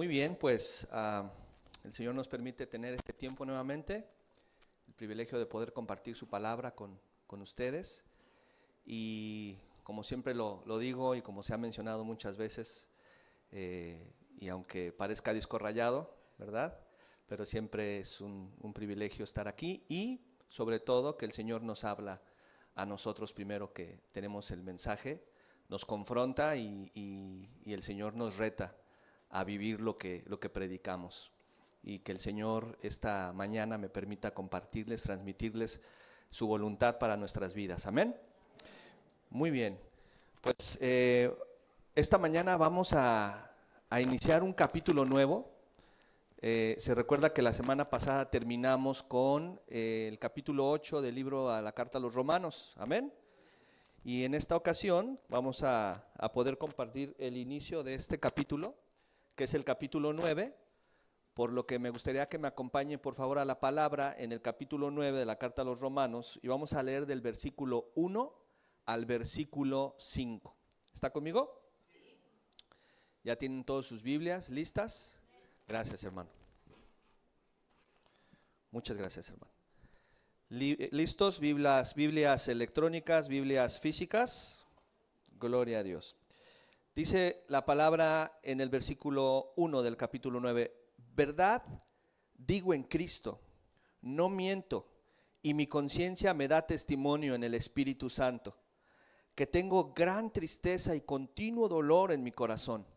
bien, pues el Señor nos permite tener este tiempo nuevamente, el privilegio de poder compartir su palabra con ustedes. Y como siempre lo digo y como se ha mencionado muchas veces, y aunque parezca disco rayado, ¿verdad? Pero siempre es un privilegio estar aquí y sobre todo que el Señor nos habla a nosotros primero, que tenemos el mensaje, nos confronta y el Señor nos reta a vivir lo que predicamos. Y que el Señor esta mañana me permita compartirles, transmitirles su voluntad para nuestras vidas. Amén. Muy bien, pues esta mañana vamos a iniciar un capítulo nuevo. Se recuerda que la semana pasada terminamos con el capítulo 8 del libro a la carta a los Romanos. Amén. Y en esta ocasión vamos a poder compartir el inicio de este capítulo, que es el capítulo 9, por lo que me gustaría que me acompañen por favor a la palabra en el capítulo 9 de la carta a los Romanos, y vamos a leer del versículo 1 al versículo 5. ¿Está conmigo? Sí. ¿Ya tienen todas sus Biblias listas? Gracias, hermano. Muchas gracias, hermano. ¿Listos? Biblias electrónicas, Biblias físicas. Gloria a Dios. Dice la palabra en el versículo 1 del capítulo 9: verdad digo en Cristo, no miento, y mi conciencia me da testimonio en el Espíritu Santo, que tengo gran tristeza y continuo dolor en mi corazón,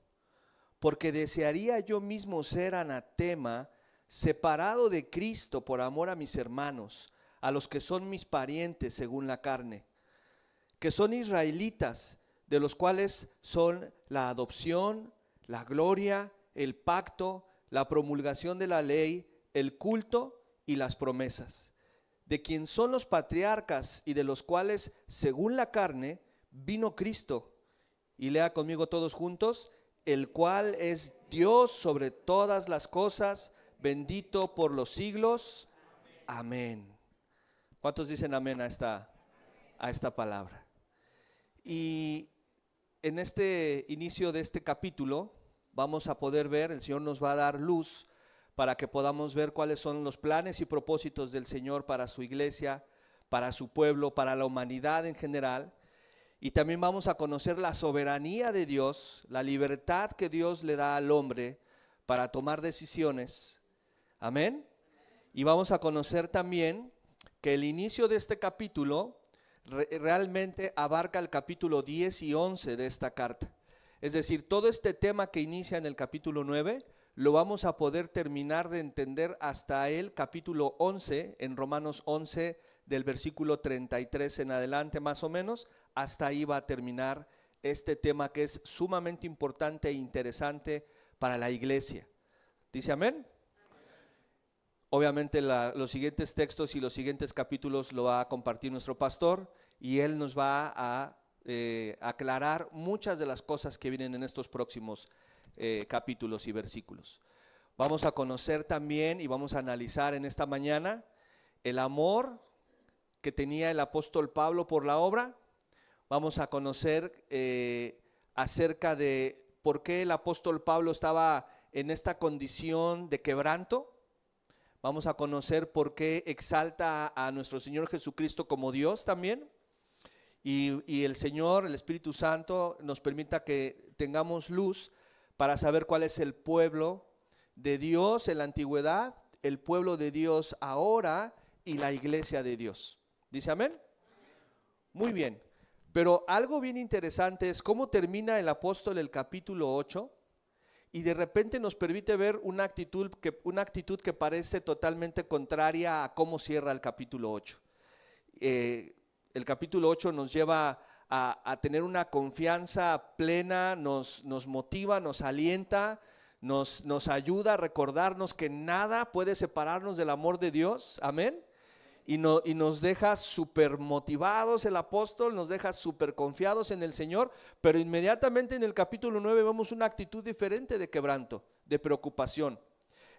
porque desearía yo mismo ser anatema, separado de Cristo por amor a mis hermanos, a los que son mis parientes según la carne, que son israelitas, de los cuales son la adopción, la gloria, el pacto, la promulgación de la ley, el culto y las promesas, de quien son los patriarcas y de los cuales, según la carne, vino Cristo. Y lea conmigo todos juntos: el cual es Dios sobre todas las cosas, bendito por los siglos. Amén. ¿Cuántos dicen amén a esta palabra? Y en este inicio de este capítulo vamos a poder ver, el Señor nos va a dar luz para que podamos ver cuáles son los planes y propósitos del Señor para su iglesia, para su pueblo, para la humanidad en general. Y también vamos a conocer la soberanía de Dios, la libertad que Dios le da al hombre para tomar decisiones. Amén. Y vamos a conocer también que el inicio de este capítulo realmente abarca el capítulo 10 y 11 de esta carta. Es decir, todo este tema que inicia en el capítulo 9 lo vamos a poder terminar de entender hasta el capítulo 11, en Romanos 11, del versículo 33 en adelante más o menos. Hasta ahí va a terminar este tema que es sumamente importante e interesante para la iglesia. ¿Dice amén? Obviamente los siguientes textos y los siguientes capítulos lo va a compartir nuestro pastor y él nos va a aclarar muchas de las cosas que vienen en estos próximos capítulos y versículos. Vamos a conocer también y vamos a analizar en esta mañana el amor que tenía el apóstol Pablo por la obra. Vamos a conocer acerca de por qué el apóstol Pablo estaba en esta condición de quebranto. Vamos a conocer por qué exalta a nuestro Señor Jesucristo como Dios también. Y el Señor, el Espíritu Santo, nos permita que tengamos luz para saber cuál es el pueblo de Dios en la antigüedad, el pueblo de Dios ahora y la iglesia de Dios. ¿Dice amén? Muy bien. Pero algo bien interesante es cómo termina el apóstol el capítulo 8. Y de repente nos permite ver una actitud que parece totalmente contraria a cómo cierra el capítulo 8. El capítulo 8 nos lleva a tener una confianza plena, nos motiva, nos alienta, nos ayuda a recordarnos que nada puede separarnos del amor de Dios. Amén. Y nos deja súper motivados el apóstol, nos deja súper confiados en el Señor, pero inmediatamente en el capítulo 9 vemos una actitud diferente de quebranto, de preocupación.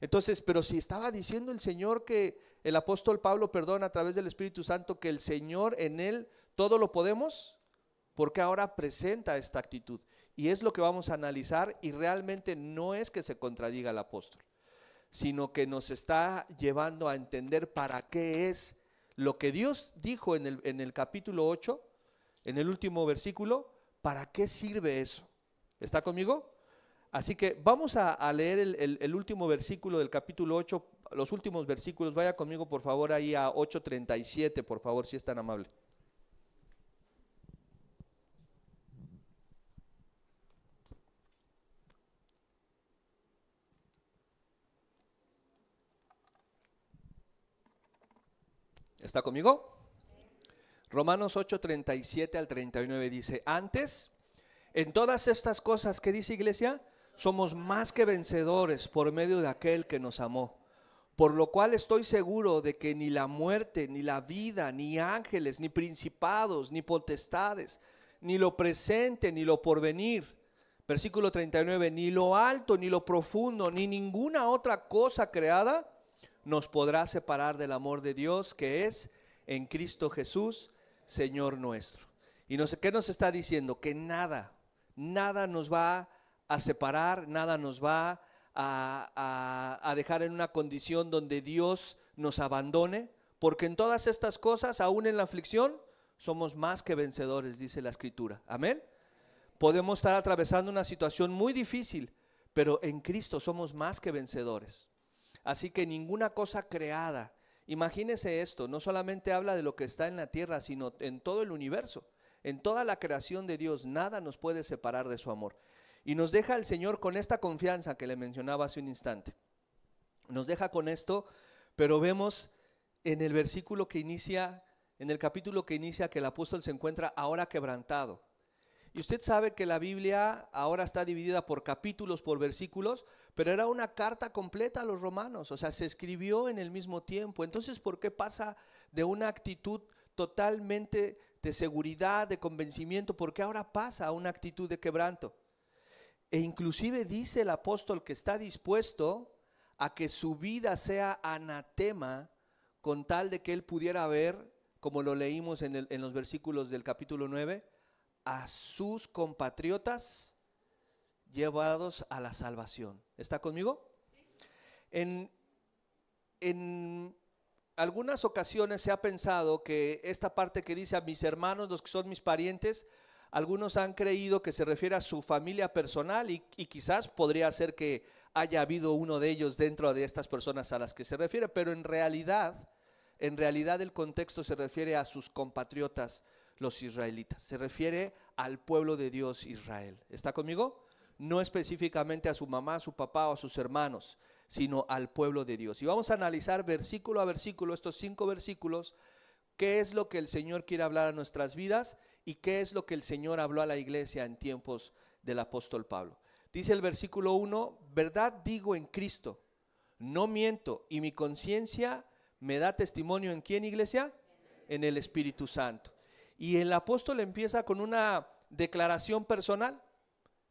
Entonces, pero si estaba diciendo el Señor que el apóstol Pablo, a través del Espíritu Santo, que el Señor en él todo lo podemos, ¿por qué ahora presenta esta actitud? Y es lo que vamos a analizar, y realmente no es que se contradiga el apóstol, sino que nos está llevando a entender para qué es lo que Dios dijo en el capítulo 8, en el último versículo, para qué sirve eso. ¿Está conmigo? Así que vamos a leer el último versículo del capítulo 8, los últimos versículos. Vaya conmigo por favor ahí a 8:37, por favor, si es tan amable. ¿Está conmigo? Romanos 8:37 al 39 dice: antes, en todas estas cosas, ¿qué dice, iglesia? Somos más que vencedores por medio de aquel que nos amó. Por lo cual estoy seguro de que ni la muerte, ni la vida, ni ángeles, ni principados, ni potestades, ni lo presente, ni lo porvenir. Versículo 39, ni lo alto, ni lo profundo, ni ninguna otra cosa creada nos podrá separar del amor de Dios que es en Cristo Jesús, Señor nuestro. Y no sé qué nos está diciendo, que nada nos va a separar, nada nos va a dejar en una condición donde Dios nos abandone, porque en todas estas cosas, aún en la aflicción, somos más que vencedores, dice la Escritura. Amén. Podemos estar atravesando una situación muy difícil, pero en Cristo somos más que vencedores. Así que ninguna cosa creada, imagínese esto, no solamente habla de lo que está en la tierra, sino en todo el universo, en toda la creación de Dios, nada nos puede separar de su amor. Y nos deja el Señor con esta confianza que le mencionaba hace un instante. Nos deja con esto, pero vemos en el versículo que inicia, en el capítulo que inicia, que el apóstol se encuentra ahora quebrantado. Y usted sabe que la Biblia ahora está dividida por capítulos, por versículos, pero era una carta completa a los romanos, o sea, se escribió en el mismo tiempo. Entonces, ¿por qué pasa de una actitud totalmente de seguridad, de convencimiento? ¿Por qué ahora pasa a una actitud de quebranto? E inclusive dice el apóstol que está dispuesto a que su vida sea anatema con tal de que él pudiera ver, como lo leímos en los versículos del capítulo 9, a sus compatriotas llevados a la salvación. ¿Está conmigo? Sí. En algunas ocasiones se ha pensado que esta parte que dice a mis hermanos, los que son mis parientes, algunos han creído que se refiere a su familia personal y quizás podría ser que haya habido uno de ellos dentro de estas personas a las que se refiere, pero en realidad el contexto se refiere a sus compatriotas, los israelitas. Se refiere al pueblo de Dios, Israel. ¿Está conmigo? No específicamente a su mamá, a su papá o a sus hermanos, sino al pueblo de Dios. Y vamos a analizar versículo a versículo, estos 5 versículos, qué es lo que el Señor quiere hablar a nuestras vidas y qué es lo que el Señor habló a la iglesia en tiempos del apóstol Pablo. Dice el versículo 1, verdad digo en Cristo, no miento, y mi conciencia me da testimonio ¿en quién, iglesia? En el Espíritu Santo. Y el apóstol empieza con una declaración personal.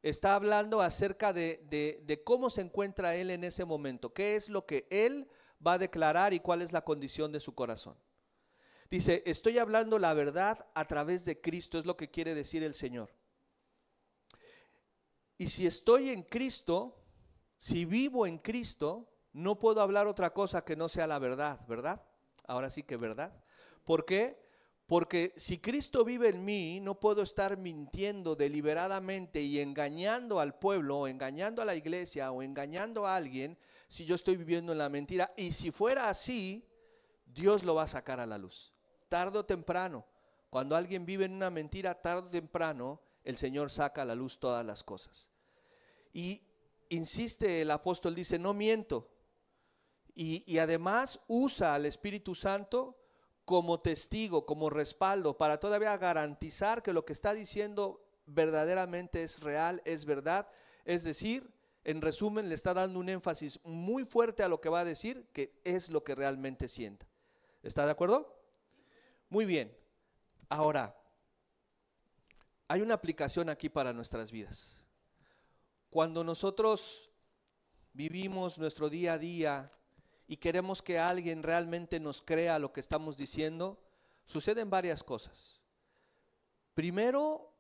Está hablando acerca de cómo se encuentra él en ese momento, qué es lo que él va a declarar y cuál es la condición de su corazón. Dice, estoy hablando la verdad a través de Cristo, es lo que quiere decir el Señor. Y si estoy en Cristo, si vivo en Cristo, no puedo hablar otra cosa que no sea la verdad, ¿verdad? Ahora sí que verdad. ¿Por qué? Porque si Cristo vive en mí, no puedo estar mintiendo deliberadamente y engañando al pueblo, o engañando a la iglesia, o engañando a alguien, si yo estoy viviendo en la mentira. Y si fuera así, Dios lo va a sacar a la luz. Tarde o temprano, cuando alguien vive en una mentira, tarde o temprano, el Señor saca a la luz todas las cosas. Y insiste el apóstol, dice, no miento. Y además usa al Espíritu Santo como testigo, como respaldo, para todavía garantizar que lo que está diciendo verdaderamente es real, es verdad. Es decir, en resumen, le está dando un énfasis muy fuerte a lo que va a decir, que es lo que realmente sienta. ¿Está de acuerdo? Muy bien. Ahora, hay una aplicación aquí para nuestras vidas. Cuando nosotros vivimos nuestro día a día y queremos que alguien realmente nos crea lo que estamos diciendo, suceden varias cosas. Primero,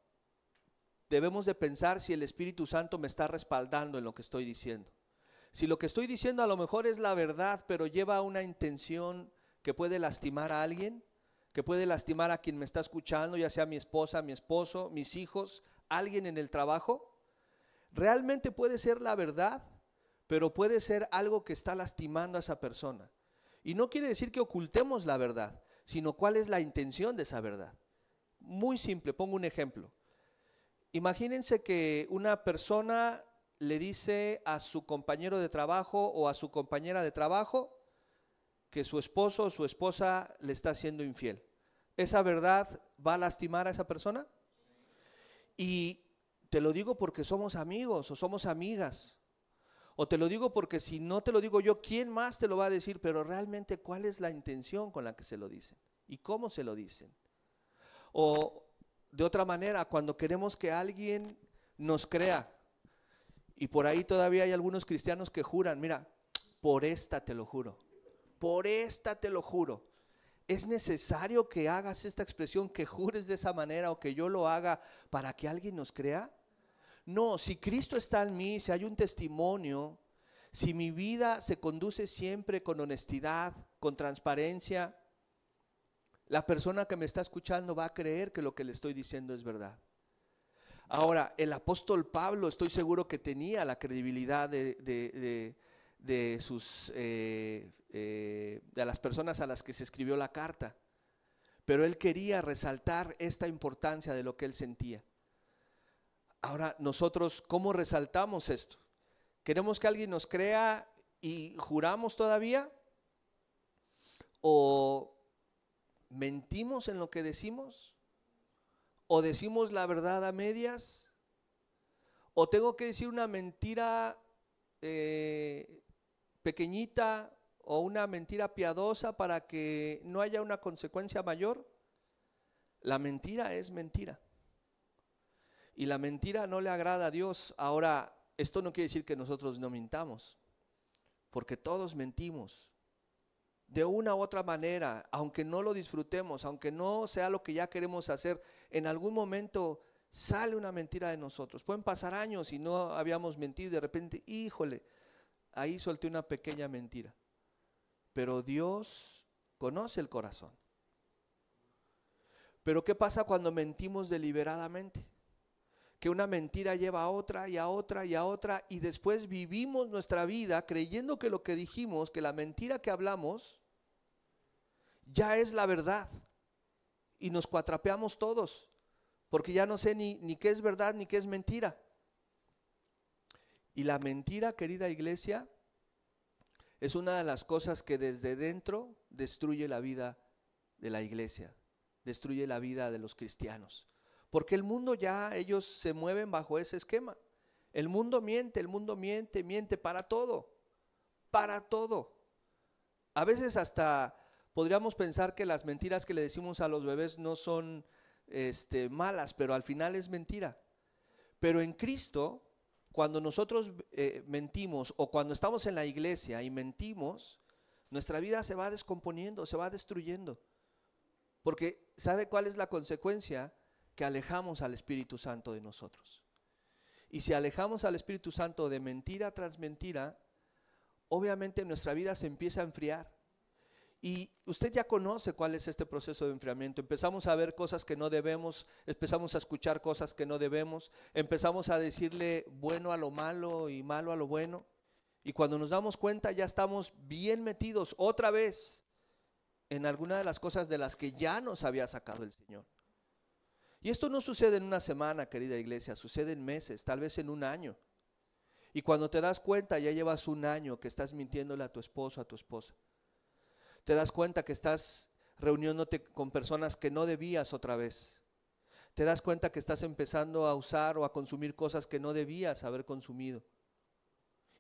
debemos de pensar si el Espíritu Santo me está respaldando en lo que estoy diciendo. Si lo que estoy diciendo a lo mejor es la verdad, pero lleva una intención que puede lastimar a alguien, que puede lastimar a quien me está escuchando, ya sea mi esposa, mi esposo, mis hijos, alguien en el trabajo, realmente puede ser la verdad, pero puede ser algo que está lastimando a esa persona. Y no quiere decir que ocultemos la verdad, sino cuál es la intención de esa verdad. Muy simple, pongo un ejemplo. Imagínense que una persona le dice a su compañero de trabajo o a su compañera de trabajo que su esposo o su esposa le está siendo infiel. ¿Esa verdad va a lastimar a esa persona? Y te lo digo porque somos amigos o somos amigas. O te lo digo porque si no te lo digo yo, ¿quién más te lo va a decir? Pero realmente, ¿cuál es la intención con la que se lo dicen? ¿Y cómo se lo dicen? O de otra manera, cuando queremos que alguien nos crea, y por ahí todavía hay algunos cristianos que juran, mira, por esta te lo juro, por esta te lo juro. ¿Es necesario que hagas esta expresión, que jures de esa manera o que yo lo haga para que alguien nos crea? No, si Cristo está en mí, si hay un testimonio, si mi vida se conduce siempre con honestidad, con transparencia, la persona que me está escuchando va a creer que lo que le estoy diciendo es verdad. Ahora, el apóstol Pablo, estoy seguro que tenía la credibilidad de las personas a las que se escribió la carta, pero él quería resaltar esta importancia de lo que él sentía. Ahora, nosotros, ¿cómo resaltamos esto? ¿Queremos que alguien nos crea y juramos todavía? ¿O mentimos en lo que decimos? ¿O decimos la verdad a medias? ¿O tengo que decir una mentira pequeñita o una mentira piadosa para que no haya una consecuencia mayor? La mentira es mentira. Y la mentira no le agrada a Dios. Ahora, esto no quiere decir que nosotros no mintamos, porque todos mentimos. De una u otra manera, aunque no lo disfrutemos, aunque no sea lo que ya queremos hacer, en algún momento sale una mentira de nosotros. Pueden pasar años y no habíamos mentido y de repente, híjole, ahí solté una pequeña mentira. Pero Dios conoce el corazón. Pero ¿qué pasa cuando mentimos deliberadamente? Que una mentira lleva a otra y a otra y a otra y después vivimos nuestra vida creyendo que lo que dijimos, que la mentira que hablamos, ya es la verdad y nos cuatrapeamos todos, porque ya no sé ni qué es verdad ni qué es mentira. Y la mentira, querida iglesia, es una de las cosas que desde dentro destruye la vida de la iglesia, destruye la vida de los cristianos, porque el mundo ya, ellos se mueven bajo ese esquema. El mundo miente, miente para todo, para todo. A veces hasta podríamos pensar que las mentiras que le decimos a los bebés no son malas, pero al final es mentira. Pero en Cristo, cuando nosotros mentimos o cuando estamos en la iglesia y mentimos, nuestra vida se va descomponiendo, se va destruyendo. Porque ¿sabe cuál es la consecuencia? Que alejamos al Espíritu Santo de nosotros. Y si alejamos al Espíritu Santo de mentira tras mentira, obviamente nuestra vida se empieza a enfriar. Y usted ya conoce cuál es este proceso de enfriamiento. Empezamos a ver cosas que no debemos, empezamos a escuchar cosas que no debemos, empezamos a decirle bueno a lo malo y malo a lo bueno. Y cuando nos damos cuenta ya estamos bien metidos otra vez en alguna de las cosas de las que ya nos había sacado el Señor. Y esto no sucede en una semana, querida iglesia, sucede en meses, tal vez en un año. Y cuando te das cuenta ya llevas un año que estás mintiéndole a tu esposo, a tu esposa. Te das cuenta que estás reuniéndote con personas que no debías otra vez. Te das cuenta que estás empezando a usar o a consumir cosas que no debías haber consumido.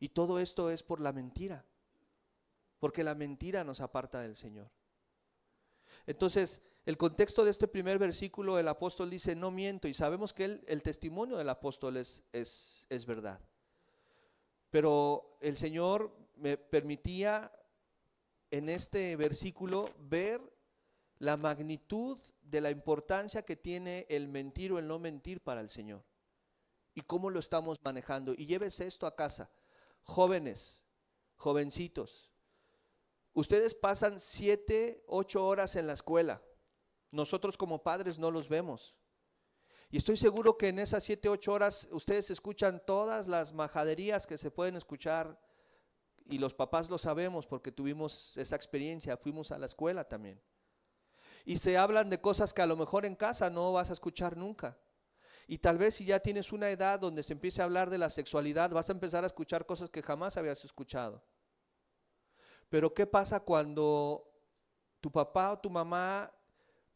Y todo esto es por la mentira, porque la mentira nos aparta del Señor. Entonces, el contexto de este primer versículo, el apóstol dice, no miento, y sabemos que el testimonio del apóstol es verdad. Pero el Señor me permitía en este versículo ver la magnitud de la importancia que tiene el mentir o el no mentir para el Señor. y cómo lo estamos manejando. Y llévese esto a casa. Jóvenes, jovencitos, ustedes pasan 7, 8 horas en la escuela. Nosotros como padres no los vemos. Y estoy seguro que en esas 7, 8 horas ustedes escuchan todas las majaderías que se pueden escuchar. Y los papás lo sabemos porque tuvimos esa experiencia, fuimos a la escuela también. Y se hablan de cosas que a lo mejor en casa no vas a escuchar nunca. Y tal vez si ya tienes una edad donde se empiece a hablar de la sexualidad, vas a empezar a escuchar cosas que jamás habías escuchado. Pero ¿qué pasa cuando tu papá o tu mamá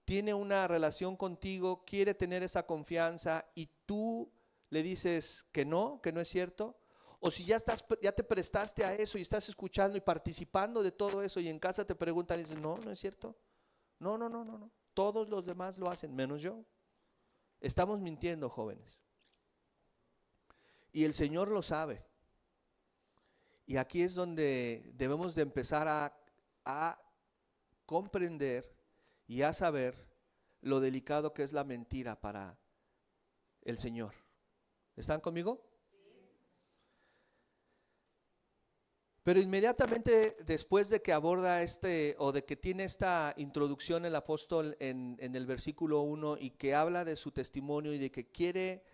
tiene una relación contigo, quiere tener esa confianza y tú le dices que no es cierto? O si ya te prestaste a eso y estás escuchando y participando de todo eso y en casa te preguntan y dices, no es cierto. No. Todos los demás lo hacen, menos yo. Estamos mintiendo, jóvenes. Y el Señor lo sabe. Y aquí es donde debemos de empezar a comprender y a saber lo delicado que es la mentira para el Señor. ¿Están conmigo? Pero inmediatamente después de que aborda o de que tiene esta introducción el apóstol en el versículo 1 y que habla de su testimonio y de que quiere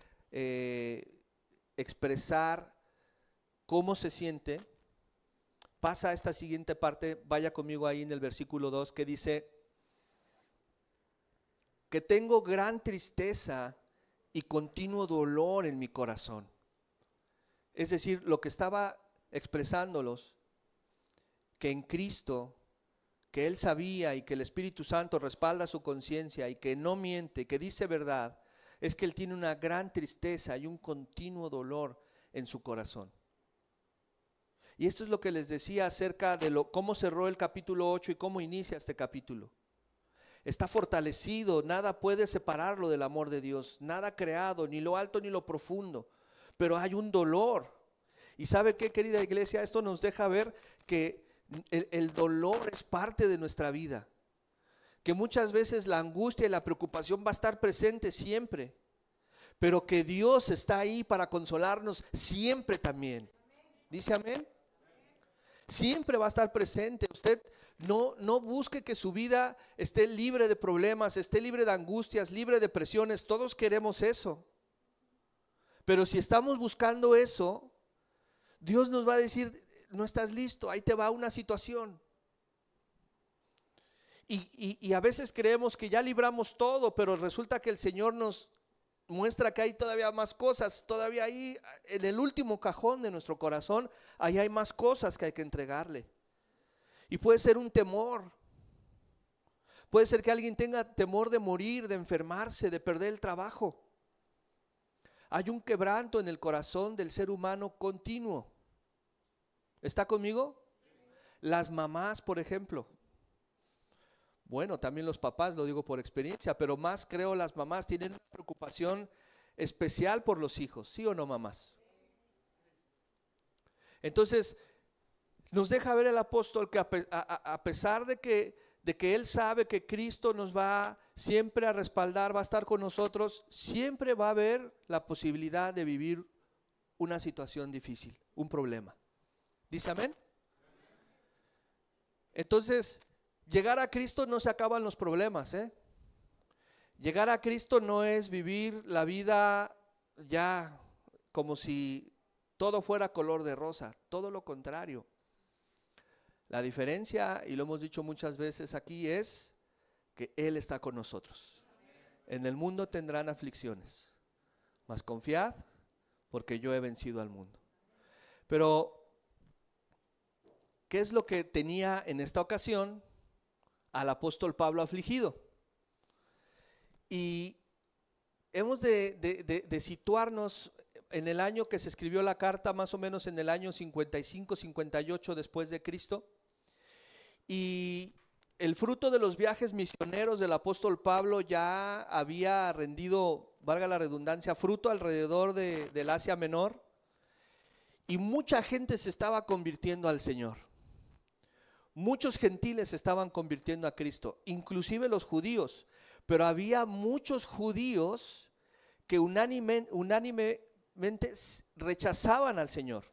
expresar cómo se siente, pasa a esta siguiente parte, vaya conmigo ahí en el versículo 2 que dice que tengo gran tristeza y continuo dolor en mi corazón. Es decir, lo que estaba expresándolos, que en Cristo, que Él sabía y que el Espíritu Santo respalda su conciencia y que no miente, que dice verdad, es que Él tiene una gran tristeza y un continuo dolor en su corazón. Y esto es lo que les decía acerca de cómo cerró el capítulo 8 y cómo inicia este capítulo. Está fortalecido, nada puede separarlo del amor de Dios, nada creado, ni lo alto ni lo profundo, pero hay un dolor. Y ¿sabe qué, querida iglesia? Esto nos deja ver que el dolor es parte de nuestra vida, que muchas veces la angustia y la preocupación va a estar presente siempre, pero que Dios está ahí para consolarnos siempre también. ¿Dice amén? Siempre va a estar presente. Usted no busque que su vida esté libre de problemas, esté libre de angustias, libre de presiones. Todos queremos eso. Pero si estamos buscando eso, Dios nos va a decir, no estás listo, ahí te va una situación. Y a veces creemos que ya libramos todo, pero resulta que el Señor nos muestra que hay todavía más cosas, todavía ahí en el último cajón de nuestro corazón, ahí hay más cosas que hay que entregarle. Y puede ser un temor, puede ser que alguien tenga temor de morir, de enfermarse, de perder el trabajo. Hay un quebranto en el corazón del ser humano continuo. ¿Está conmigo? Las mamás, por ejemplo. Bueno, también los papás, lo digo por experiencia, pero más creo las mamás tienen una preocupación especial por los hijos, ¿sí o no, mamás? Entonces, nos deja ver el apóstol que a pesar de que él sabe que Cristo nos va siempre a respaldar, va a estar con nosotros, siempre va a haber la posibilidad de vivir una situación difícil, un problema. ¿Dice amén? Entonces, llegar a Cristo no se acaban los problemas, ¿eh? Llegar a Cristo no es vivir la vida ya como si todo fuera color de rosa, todo lo contrario. La diferencia, y lo hemos dicho muchas veces aquí, es que Él está con nosotros. En el mundo tendrán aflicciones, mas confiad, porque yo he vencido al mundo. Pero ¿qué es lo que tenía en esta ocasión al apóstol Pablo afligido? Y hemos de situarnos en el año que se escribió la carta, más o menos en el año 55, 58 después de Cristo. Y el fruto de los viajes misioneros del apóstol Pablo ya había rendido, valga la redundancia, fruto alrededor del Asia Menor. Y mucha gente se estaba convirtiendo al Señor. Muchos gentiles se estaban convirtiendo a Cristo, inclusive los judíos, pero había muchos judíos que rechazaban al Señor.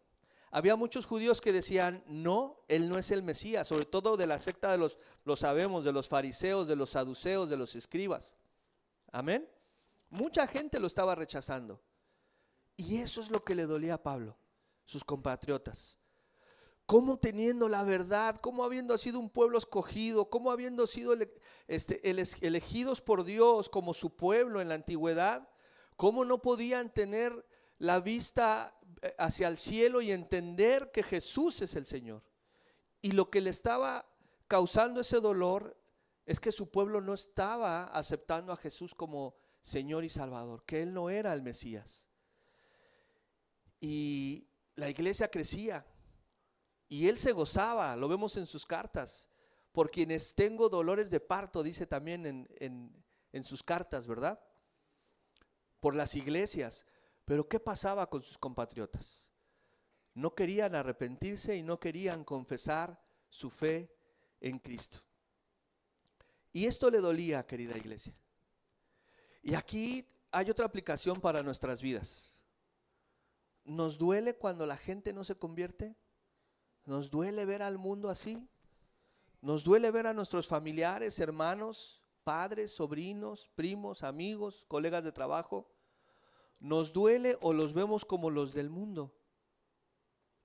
Había muchos judíos que decían, no, Él no es el Mesías, sobre todo de la secta de lo sabemos, de los fariseos, de los saduceos, de los escribas. Amén. Mucha gente lo estaba rechazando. Y eso es lo que le dolía a Pablo, sus compatriotas. Cómo teniendo la verdad, cómo habiendo sido un pueblo escogido, cómo habiendo sido elegidos por Dios como su pueblo en la antigüedad, cómo no podían tener la vista hacia el cielo y entender que Jesús es el Señor. Y lo que le estaba causando ese dolor es que su pueblo no estaba aceptando a Jesús como Señor y Salvador, que Él no era el Mesías. Y la iglesia crecía y Él se gozaba, lo vemos en sus cartas. Por quienes tengo dolores de parto, dice también en sus cartas, ¿verdad? Por las iglesias. Pero ¿qué pasaba con sus compatriotas? No querían arrepentirse y no querían confesar su fe en Cristo. Y esto le dolía, querida iglesia. Y aquí hay otra aplicación para nuestras vidas. ¿Nos duele cuando la gente no se convierte? ¿Nos duele ver al mundo así? ¿Nos duele ver a nuestros familiares, hermanos, padres, sobrinos, primos, amigos, colegas de trabajo? ¿Nos duele o los vemos como los del mundo?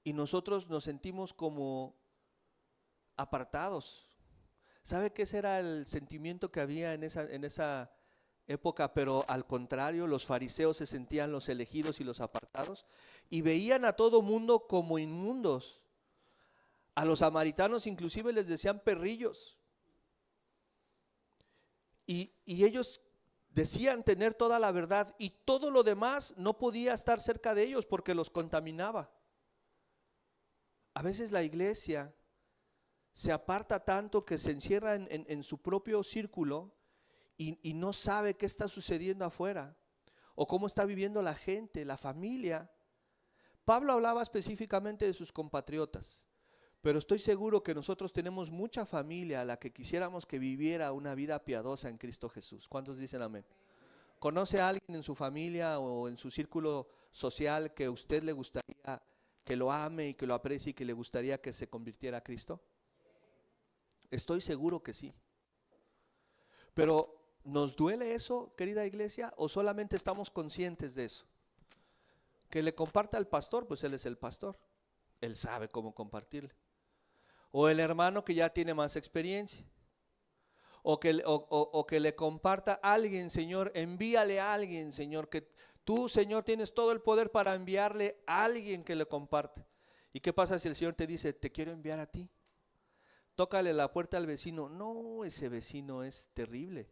Y nosotros nos sentimos como apartados. ¿Sabe que ese era el sentimiento que había en esa época? Pero al contrario, los fariseos se sentían los elegidos y los apartados y veían a todo mundo como inmundos. A los samaritanos inclusive les decían perrillos. Y ellos decían tener toda la verdad y todo lo demás no podía estar cerca de ellos porque los contaminaba. A veces la iglesia se aparta tanto que se encierra en su propio círculo y no sabe qué está sucediendo afuera o cómo está viviendo la gente, la familia. Pablo hablaba específicamente de sus compatriotas, pero estoy seguro que nosotros tenemos mucha familia a la que quisiéramos que viviera una vida piadosa en Cristo Jesús. ¿Cuántos dicen amén? ¿Conoce a alguien en su familia o en su círculo social que a usted le gustaría que lo ame y que lo aprecie y que le gustaría que se convirtiera a Cristo? Estoy seguro que sí. Pero ¿nos duele eso, querida iglesia? ¿O solamente estamos conscientes de eso? Que le comparta al pastor, pues él es el pastor. Él sabe cómo compartirle. O el hermano que ya tiene más experiencia. O que le comparta a alguien, Señor, envíale a alguien, Señor, que tú, Señor, tienes todo el poder para enviarle a alguien que le comparte. ¿Y qué pasa si el Señor te dice, te quiero enviar a ti? Tócale la puerta al vecino. No, ese vecino es terrible.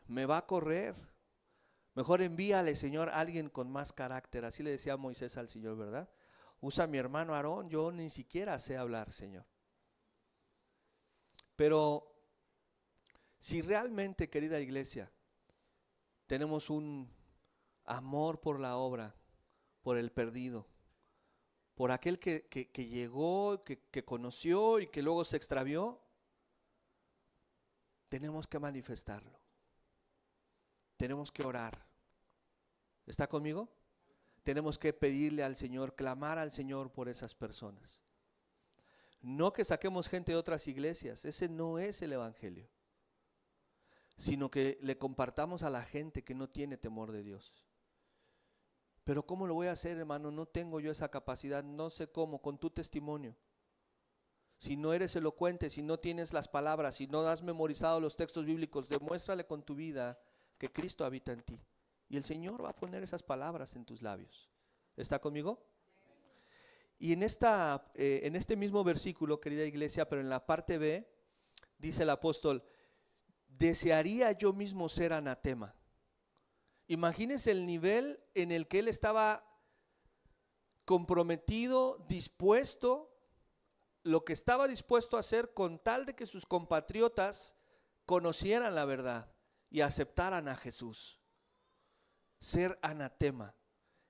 Me va a correr. Mejor envíale, Señor, a alguien con más carácter. Así le decía Moisés al Señor, ¿verdad? Usa a mi hermano Aarón, yo ni siquiera sé hablar, Señor. Pero si realmente, querida iglesia, tenemos un amor por la obra, por el perdido, por aquel que llegó, que conoció y que luego se extravió, tenemos que manifestarlo. Tenemos que orar. ¿Está conmigo? Tenemos que pedirle al Señor, clamar al Señor por esas personas. No que saquemos gente de otras iglesias, ese no es el evangelio, sino que le compartamos a la gente que no tiene temor de Dios. Pero ¿cómo lo voy a hacer, hermano? No tengo yo esa capacidad, no sé cómo, con tu testimonio. Si no eres elocuente, si no tienes las palabras, si no has memorizado los textos bíblicos, demuéstrale con tu vida que Cristo habita en ti. Y el Señor va a poner esas palabras en tus labios. ¿Está conmigo? Y en este mismo versículo, querida iglesia, pero en la parte B, dice el apóstol, desearía yo mismo ser anatema. Imagínese el nivel en el que él estaba comprometido, dispuesto, lo que estaba dispuesto a hacer con tal de que sus compatriotas conocieran la verdad y aceptaran a Jesús. Ser anatema.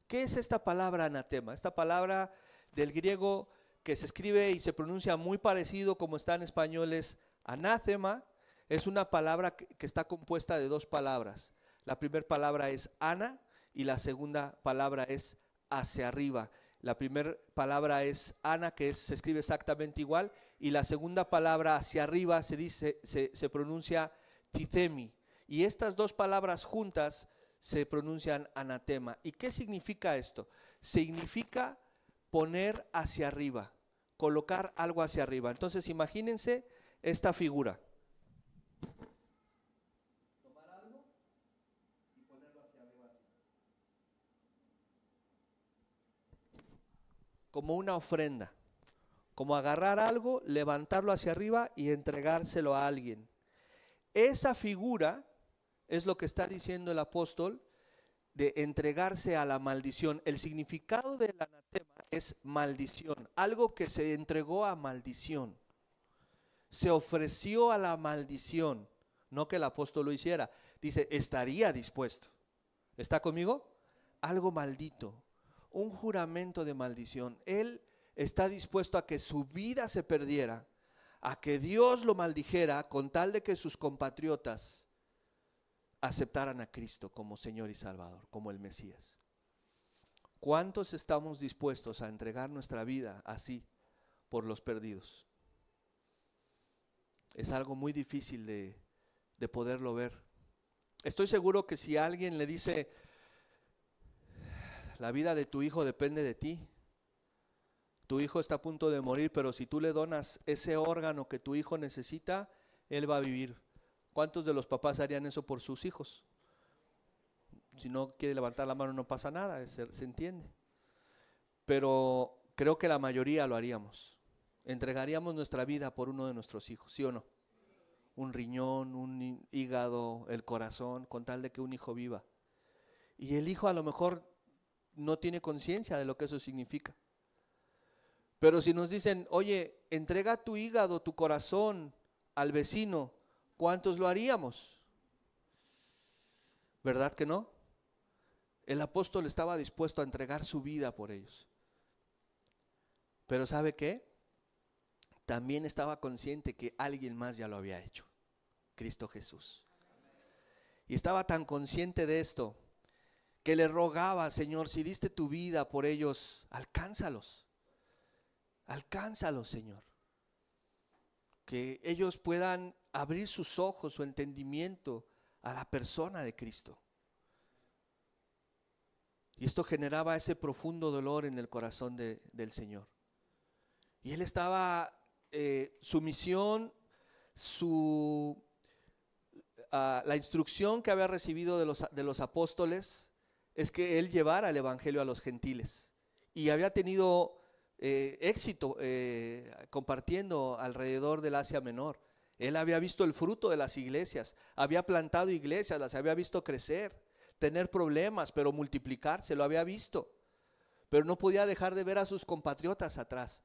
¿Qué es esta palabra anatema? Esta palabra del griego que se escribe y se pronuncia muy parecido como está en español es anátema. Es una palabra que está compuesta de dos palabras. La primera palabra es ana y la segunda palabra es hacia arriba. La primera palabra es ana, se escribe exactamente igual, y la segunda palabra hacia arriba se pronuncia tithemi. Y estas dos palabras juntas se pronuncian anatema. ¿Y qué significa esto? Significa poner hacia arriba, colocar algo hacia arriba. Entonces imagínense esta figura. Tomar algo y ponerlo hacia arriba. Como una ofrenda, como agarrar algo, levantarlo hacia arriba y entregárselo a alguien. Esa figura es lo que está diciendo el apóstol de entregarse a la maldición. El significado del anatema es maldición, algo que se entregó a maldición, se ofreció a la maldición, no que el apóstol lo hiciera. Dice, estaría dispuesto. ¿Está conmigo? Algo maldito, un juramento de maldición. Él está dispuesto a que su vida se perdiera, a que Dios lo maldijera con tal de que sus compatriotas aceptaran a Cristo como Señor y Salvador, como el Mesías. ¿Cuántos estamos dispuestos a entregar nuestra vida así por los perdidos? Es algo muy difícil de poderlo ver. Estoy seguro que si alguien le dice, la vida de tu hijo depende de ti, tu hijo está a punto de morir, pero si tú le donas ese órgano que tu hijo necesita, él va a vivir. ¿Cuántos de los papás harían eso por sus hijos? Si no quiere levantar la mano no pasa nada, se entiende. Pero creo que la mayoría lo haríamos. Entregaríamos nuestra vida por uno de nuestros hijos, ¿sí o no? Un riñón, un hígado, el corazón, con tal de que un hijo viva. Y el hijo a lo mejor no tiene conciencia de lo que eso significa. Pero si nos dicen, oye, entrega tu hígado, tu corazón al vecino, ¿cuántos lo haríamos? ¿Verdad que no? El apóstol estaba dispuesto a entregar su vida por ellos. Pero ¿sabe qué? También estaba consciente que alguien más ya lo había hecho, Cristo Jesús. Y estaba tan consciente de esto que le rogaba, Señor, si diste tu vida por ellos, alcánzalos. Alcánzalos, Señor. Que ellos puedan abrir sus ojos, su entendimiento a la persona de Cristo. Y esto generaba ese profundo dolor en el corazón del Señor. Y él estaba, su misión, la instrucción que había recibido de los apóstoles es que él llevara el evangelio a los gentiles. Y había tenido éxito compartiendo alrededor del Asia Menor. Él había visto el fruto de las iglesias, había plantado iglesias, las había visto crecer, tener problemas, pero multiplicarse, lo había visto. Pero no podía dejar de ver a sus compatriotas atrás.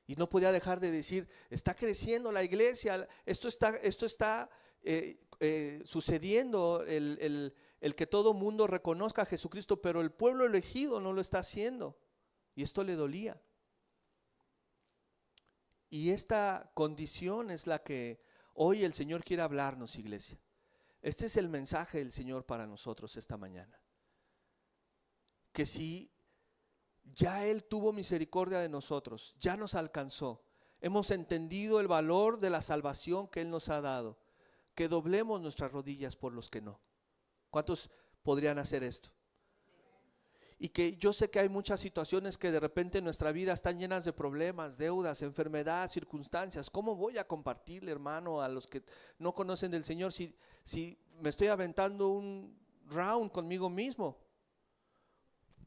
Y no podía dejar de decir, está creciendo la iglesia, esto está sucediendo, el que todo mundo reconozca a Jesucristo, pero el pueblo elegido no lo está haciendo. Y esto le dolía. Y esta condición es la que hoy el Señor quiere hablarnos, iglesia. Este es el mensaje del Señor para nosotros esta mañana. Que si ya Él tuvo misericordia de nosotros, ya nos alcanzó, hemos entendido el valor de la salvación que Él nos ha dado, que doblemos nuestras rodillas por los que no. ¿Cuántos podrían hacer esto? Y que yo sé que hay muchas situaciones que de repente en nuestra vida están llenas de problemas, deudas, enfermedad, circunstancias. ¿Cómo voy a compartirle, hermano, a los que no conocen del Señor si me estoy aventando un round conmigo mismo?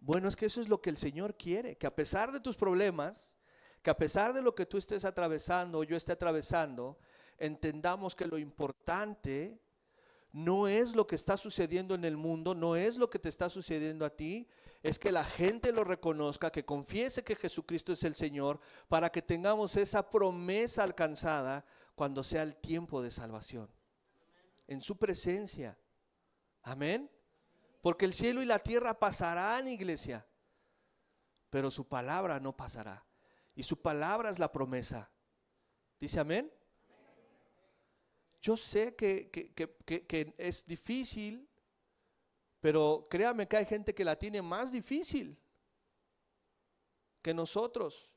Bueno, es que eso es lo que el Señor quiere, que a pesar de tus problemas, que a pesar de lo que tú estés atravesando o yo esté atravesando, entendamos que lo importante no es lo que está sucediendo en el mundo, no es lo que te está sucediendo a ti, es que la gente lo reconozca, que confiese que Jesucristo es el Señor, para que tengamos esa promesa alcanzada cuando sea el tiempo de salvación. En su presencia. Amén. Porque el cielo y la tierra pasarán, iglesia, pero su palabra no pasará. Y su palabra es la promesa. ¿Dice amén? Yo sé que es difícil Pero créame que hay gente que la tiene más difícil que nosotros.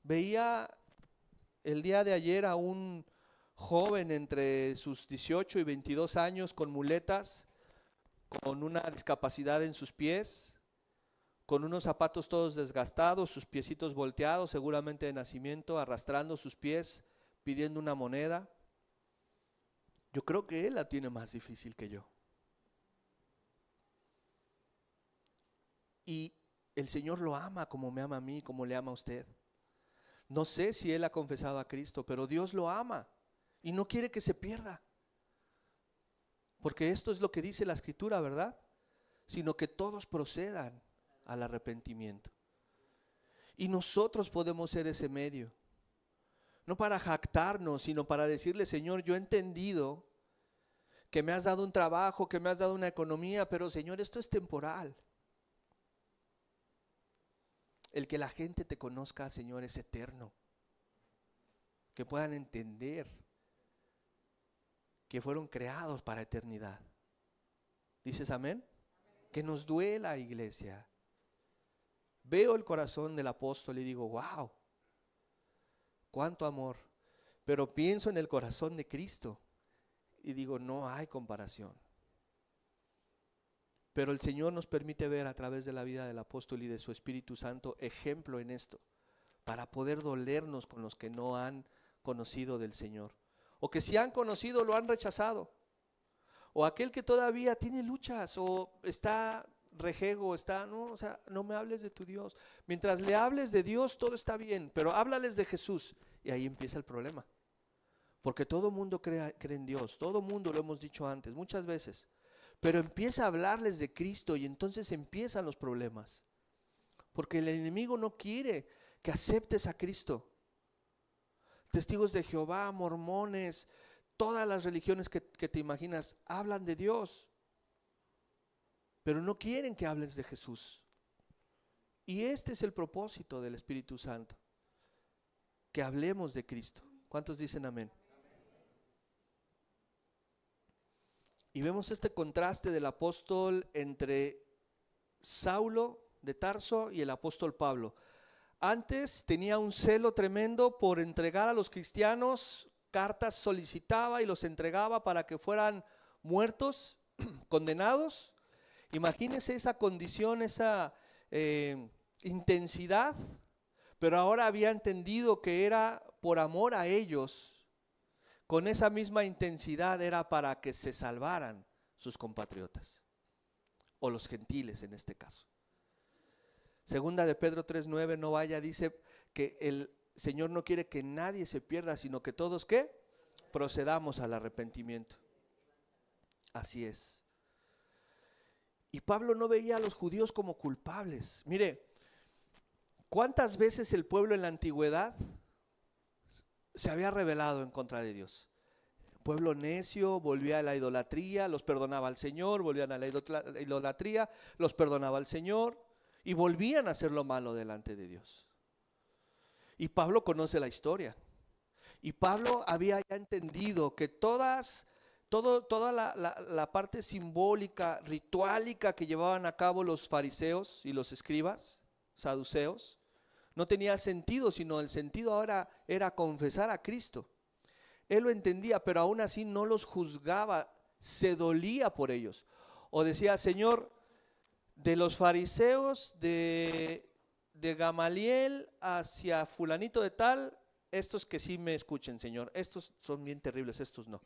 Veía el día de ayer a un joven entre sus 18 y 22 años con muletas, con una discapacidad en sus pies, con unos zapatos todos desgastados, sus piecitos volteados, seguramente de nacimiento, arrastrando sus pies, pidiendo una moneda. Yo creo que él la tiene más difícil que yo. Y el Señor lo ama como me ama a mí, como le ama a usted. No sé si él ha confesado a Cristo, pero Dios lo ama y no quiere que se pierda. Porque esto es lo que dice la Escritura, ¿verdad? Sino que todos procedan al arrepentimiento. Y nosotros podemos ser ese medio. No para jactarnos, sino para decirle, Señor, yo he entendido que me has dado un trabajo, que me has dado una economía, pero Señor, esto es temporal. El que la gente te conozca, Señor, es eterno. Que puedan entender que fueron creados para eternidad. ¿Dices amén? Que nos duela, iglesia. Veo el corazón del apóstol y digo, wow, cuánto amor. Pero pienso en el corazón de Cristo y digo, no hay comparación. Pero el Señor nos permite ver a través de la vida del apóstol y de su Espíritu Santo ejemplo en esto, para poder dolernos con los que no han conocido del Señor, o que si han conocido lo han rechazado, o aquel que todavía tiene luchas, o está rejego, no, o sea, no me hables de tu Dios. Mientras le hables de Dios todo está bien, pero háblales de Jesús, y ahí empieza el problema, porque todo mundo cree en Dios, todo mundo, lo hemos dicho antes, muchas veces, pero empieza a hablarles de Cristo y entonces empiezan los problemas, porque el enemigo no quiere que aceptes a Cristo. Testigos de Jehová, mormones, todas las religiones que te imaginas hablan de Dios, pero no quieren que hables de Jesús. Y este es el propósito del Espíritu Santo, que hablemos de Cristo. ¿Cuántos dicen amén? Y vemos este contraste del apóstol entre Saulo de Tarso y el apóstol Pablo. Antes tenía un celo tremendo por entregar a los cristianos, cartas solicitaba y los entregaba para que fueran muertos, condenados. Imagínense esa condición, esa intensidad, pero ahora había entendido que era por amor a ellos. Con esa misma intensidad era para que se salvaran sus compatriotas, o los gentiles en este caso. Segunda de Pedro 3:9, no vaya, dice que el Señor no quiere que nadie se pierda, sino que todos, ¿qué? Procedamos al arrepentimiento. Así es. Y Pablo no veía a los judíos como culpables. Mire, ¿cuántas veces el pueblo en la antigüedad se había rebelado en contra de Dios? Pueblo necio, volvía a la idolatría, los perdonaba al Señor, volvían a la idolatría, los perdonaba al Señor y volvían a hacer lo malo delante de Dios. Y Pablo conoce la historia. Y Pablo había ya entendido que toda la parte simbólica, rituálica que llevaban a cabo los fariseos y los escribas, saduceos, no tenía sentido, sino el sentido ahora era confesar a Cristo. Él lo entendía, pero aún así no los juzgaba, se dolía por ellos. O decía, Señor, de los fariseos, de Gamaliel hacia fulanito de tal, estos que sí me escuchen, Señor, estos son bien terribles, estos no.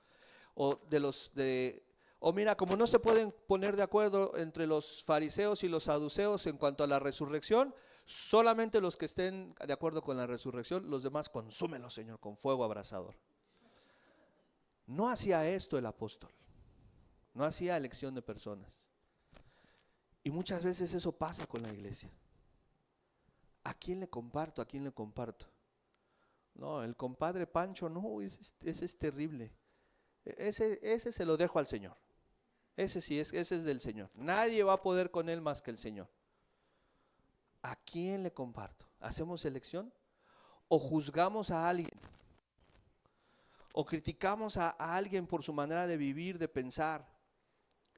O mira, como no se pueden poner de acuerdo entre los fariseos y los saduceos en cuanto a la resurrección, solamente los que estén de acuerdo con la resurrección, los demás consúmelos, Señor, con fuego abrasador. No hacía esto el apóstol, no hacía elección de personas. Y muchas veces eso pasa con la iglesia. ¿A quién le comparto? ¿A quién le comparto? No, el compadre Pancho, no, ese es terrible. Ese se lo dejo al Señor. Ese sí, ese es del Señor. Nadie va a poder con él más que el Señor. ¿A quién le comparto? ¿Hacemos elección? ¿O juzgamos a alguien? ¿O criticamos a alguien por su manera de vivir, de pensar?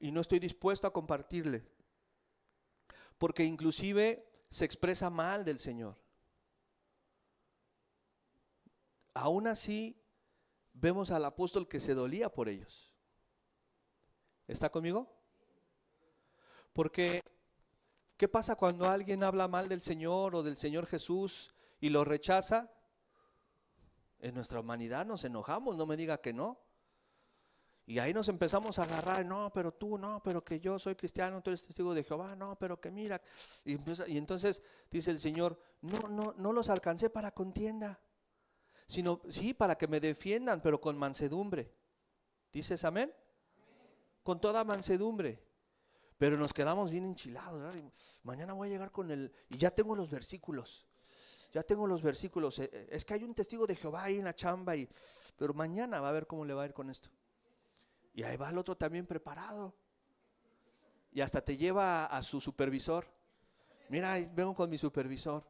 y no estoy dispuesto a compartirle, porque inclusive se expresa mal del Señor. Aún así, vemos al apóstol que se dolía por ellos. ¿Está conmigo? Porque, ¿qué pasa cuando alguien habla mal del Señor o del Señor Jesús y lo rechaza? En nuestra humanidad nos enojamos, no me diga que no. Y ahí nos empezamos a agarrar, no, pero tú, no, pero que yo soy cristiano, tú eres testigo de Jehová, no, pero que mira. Y entonces dice el Señor, no los alcancé para contienda, sino sí para que me defiendan, pero con mansedumbre. ¿Dices amén? Con toda mansedumbre. Pero nos quedamos bien enchilados, ¿verdad? Y mañana voy a llegar con y ya tengo los versículos. Ya tengo los versículos. Es que hay un testigo de Jehová ahí en la chamba, pero mañana va a ver cómo le va a ir con esto. Y ahí va el otro también preparado. Y hasta te lleva a su supervisor. Mira, vengo con mi supervisor.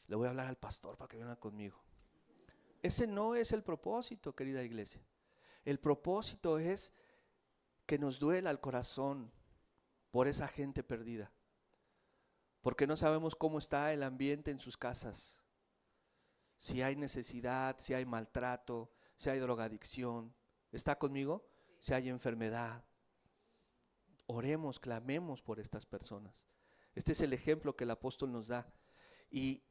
Le voy a hablar al pastor para que venga conmigo. Ese no es el propósito, querida iglesia. El propósito es que nos duela el corazón por esa gente perdida. Porque no sabemos cómo está el ambiente en sus casas. Si hay necesidad, si hay maltrato, si hay drogadicción. ¿Está conmigo? Si hay enfermedad. Oremos, clamemos por estas personas. Este es el ejemplo que el apóstol nos da. Y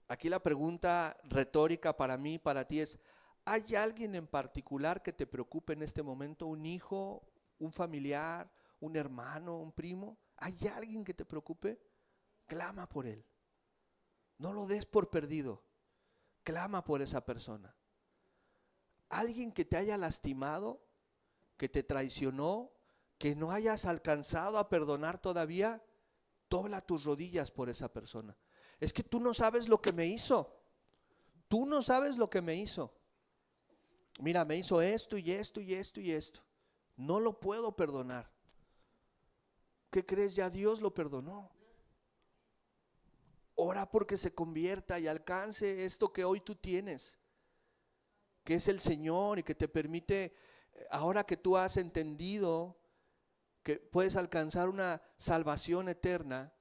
aquí la pregunta retórica para mí, para ti es, ¿hay alguien en particular que te preocupe en este momento? ¿Un hijo, un familiar, un hermano, un primo? ¿Hay alguien que te preocupe? Clama por él. No lo des por perdido. Clama por esa persona. Alguien que te haya lastimado, que te traicionó, que no hayas alcanzado a perdonar todavía, dobla tus rodillas por esa persona. Es que tú no sabes lo que me hizo. Tú no sabes lo que me hizo. Mira, me hizo esto y esto y esto y esto. No lo puedo perdonar. ¿Qué crees? Ya Dios lo perdonó. Ora porque se convierta y alcance esto que hoy tú tienes, que es el Señor y que te permite, ahora que tú has entendido que puedes alcanzar una salvación eterna,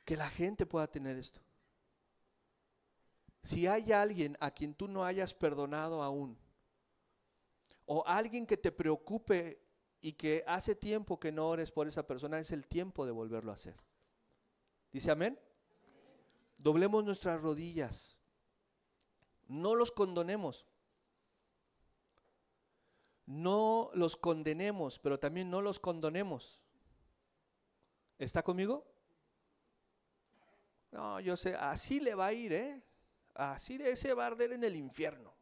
que la gente pueda tener esto. Si hay alguien a quien tú no hayas perdonado aún, o alguien que te preocupe y que hace tiempo que no ores por esa persona, es el tiempo de volverlo a hacer. ¿Dice amén? Doblemos nuestras rodillas. No los condonemos. No los condenemos, pero también no los condonemos. ¿Está conmigo? No, yo sé, así le va a ir, ¿eh? Así ese va a arder en el infierno.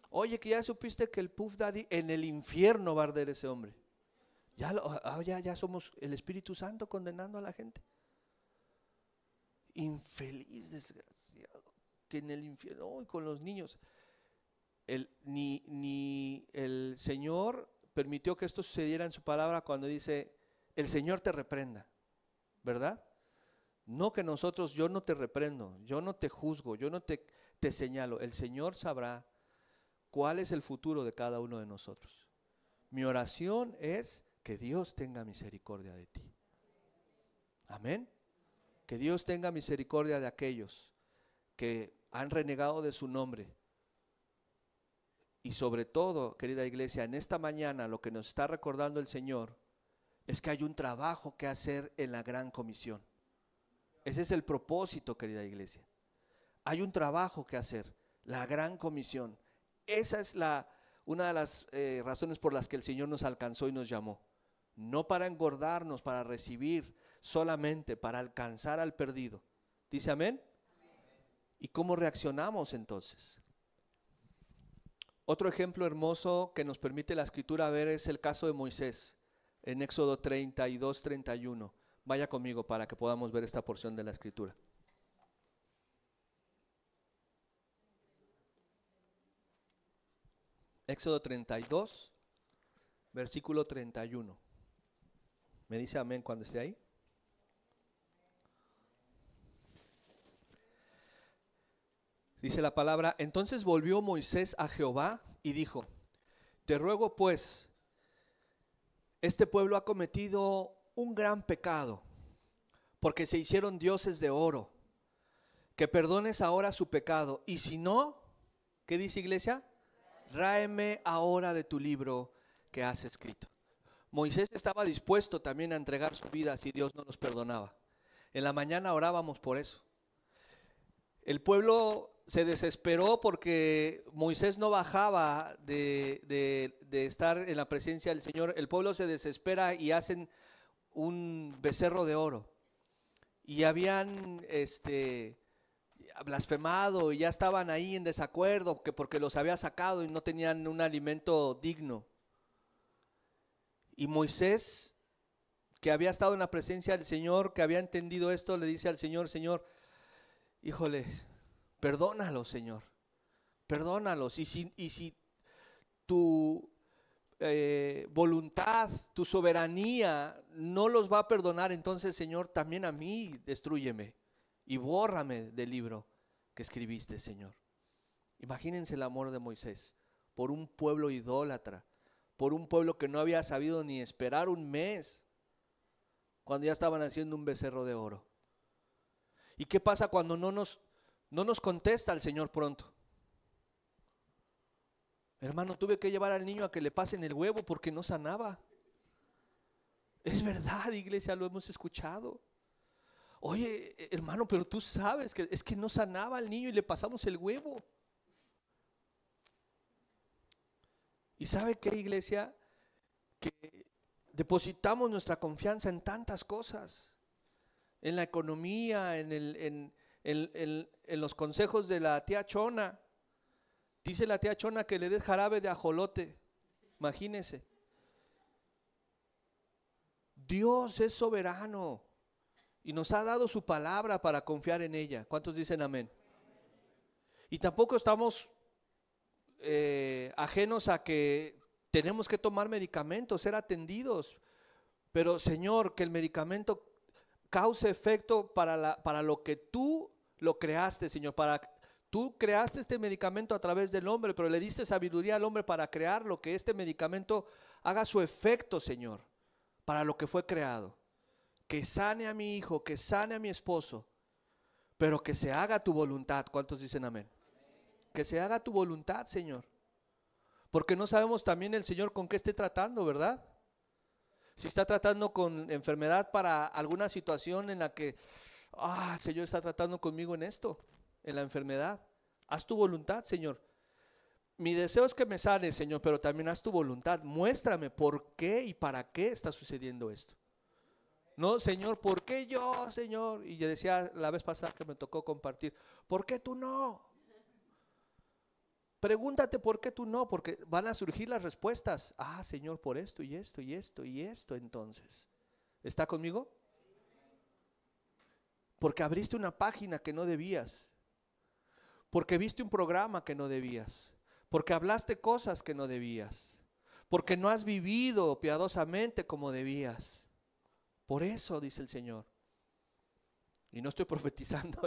Oye, que ya supiste que el Puff Daddy en el infierno va a arder ese hombre. Ya somos el Espíritu Santo condenando a la gente. Infeliz, desgraciado, que en el infierno, con los niños. Ni el Señor permitió que esto sucediera en su palabra cuando dice, el Señor te reprenda, ¿verdad? No que nosotros, yo no te reprendo, yo no te juzgo, yo no te señalo. El Señor sabrá cuál es el futuro de cada uno de nosotros. Mi oración es que Dios tenga misericordia de ti. Amén. Que Dios tenga misericordia de aquellos que han renegado de su nombre. Y sobre todo, querida iglesia, en esta mañana lo que nos está recordando el Señor es que hay un trabajo que hacer en la gran comisión. Ese es el propósito, querida iglesia. Hay un trabajo que hacer, la gran comisión. Esa es una de las razones por las que el Señor nos alcanzó y nos llamó. No para engordarnos, para recibir, solamente para alcanzar al perdido. ¿Dice amén? ¿Y cómo reaccionamos entonces? Otro ejemplo hermoso que nos permite la Escritura ver es el caso de Moisés en Éxodo 32, 31. Vaya conmigo para que podamos ver esta porción de la Escritura. Éxodo 32, versículo 31. ¿Me dice amén cuando esté ahí? Dice la palabra, entonces volvió Moisés a Jehová y dijo, te ruego pues este pueblo ha cometido un gran pecado, porque se hicieron dioses de oro. Que perdones ahora su pecado, y si no, ¿qué dice, iglesia? Ráeme ahora de tu libro que has escrito. Moisés estaba dispuesto también a entregar su vida si Dios no los perdonaba. En la mañana orábamos por eso. El pueblo se desesperó porque Moisés no bajaba de estar en la presencia del Señor. El pueblo se desespera y hacen un becerro de oro. Y habían blasfemado y ya estaban ahí en desacuerdo porque los había sacado y no tenían un alimento digno. Y Moisés, que había estado en la presencia del Señor, que había entendido esto, le dice al Señor: Señor, híjole, perdónalos, Señor, perdónalos. Y si tu voluntad, tu soberanía no los va a perdonar, entonces, Señor, también a mí destrúyeme y bórrame del libro que escribiste, Señor. Imagínense el amor de Moisés por un pueblo idólatra, por un pueblo que no había sabido ni esperar un mes, cuando ya estaban haciendo un becerro de oro. ¿Y qué pasa cuando no nos contesta el Señor pronto? Hermano, tuve que llevar al niño a que le pasen el huevo porque no sanaba. Es verdad, iglesia, lo hemos escuchado. Oye, hermano, pero tú sabes que es que no sanaba al niño y le pasamos el huevo. ¿Y sabe qué, iglesia? Que depositamos nuestra confianza en tantas cosas, en la economía, en los consejos de la tía Chona. Dice la tía Chona que le des jarabe de ajolote. Imagínense. Dios es soberano y nos ha dado su palabra para confiar en ella. ¿Cuántos dicen amén? Y tampoco estamos ajenos a que tenemos que tomar medicamentos, ser atendidos. Pero, Señor, que el medicamento cause efecto para lo que tú lo creaste, Señor. Tú creaste este medicamento a través del hombre, pero le diste sabiduría al hombre para crearlo, que este medicamento haga su efecto, Señor, para lo que fue creado. Que sane a mi hijo, que sane a mi esposo, pero que se haga tu voluntad. ¿Cuántos dicen amén? Que se haga tu voluntad, Señor. Porque no sabemos también el Señor con qué esté tratando, ¿verdad? Si está tratando con enfermedad para alguna situación en la que, el Señor está tratando conmigo en esto, en la enfermedad. Haz tu voluntad, Señor. Mi deseo es que me sane, Señor, pero también haz tu voluntad. Muéstrame por qué y para qué está sucediendo esto. No, Señor, ¿por qué yo, Señor? Y yo decía la vez pasada que me tocó compartir, ¿por qué tú no? Pregúntate por qué tú no, porque van a surgir las respuestas. Señor, por esto y esto y esto y esto, entonces. ¿Está conmigo? Porque abriste una página que no debías. Porque viste un programa que no debías. Porque hablaste cosas que no debías. Porque no has vivido piadosamente como debías. Por eso, dice el Señor. Y no estoy profetizando,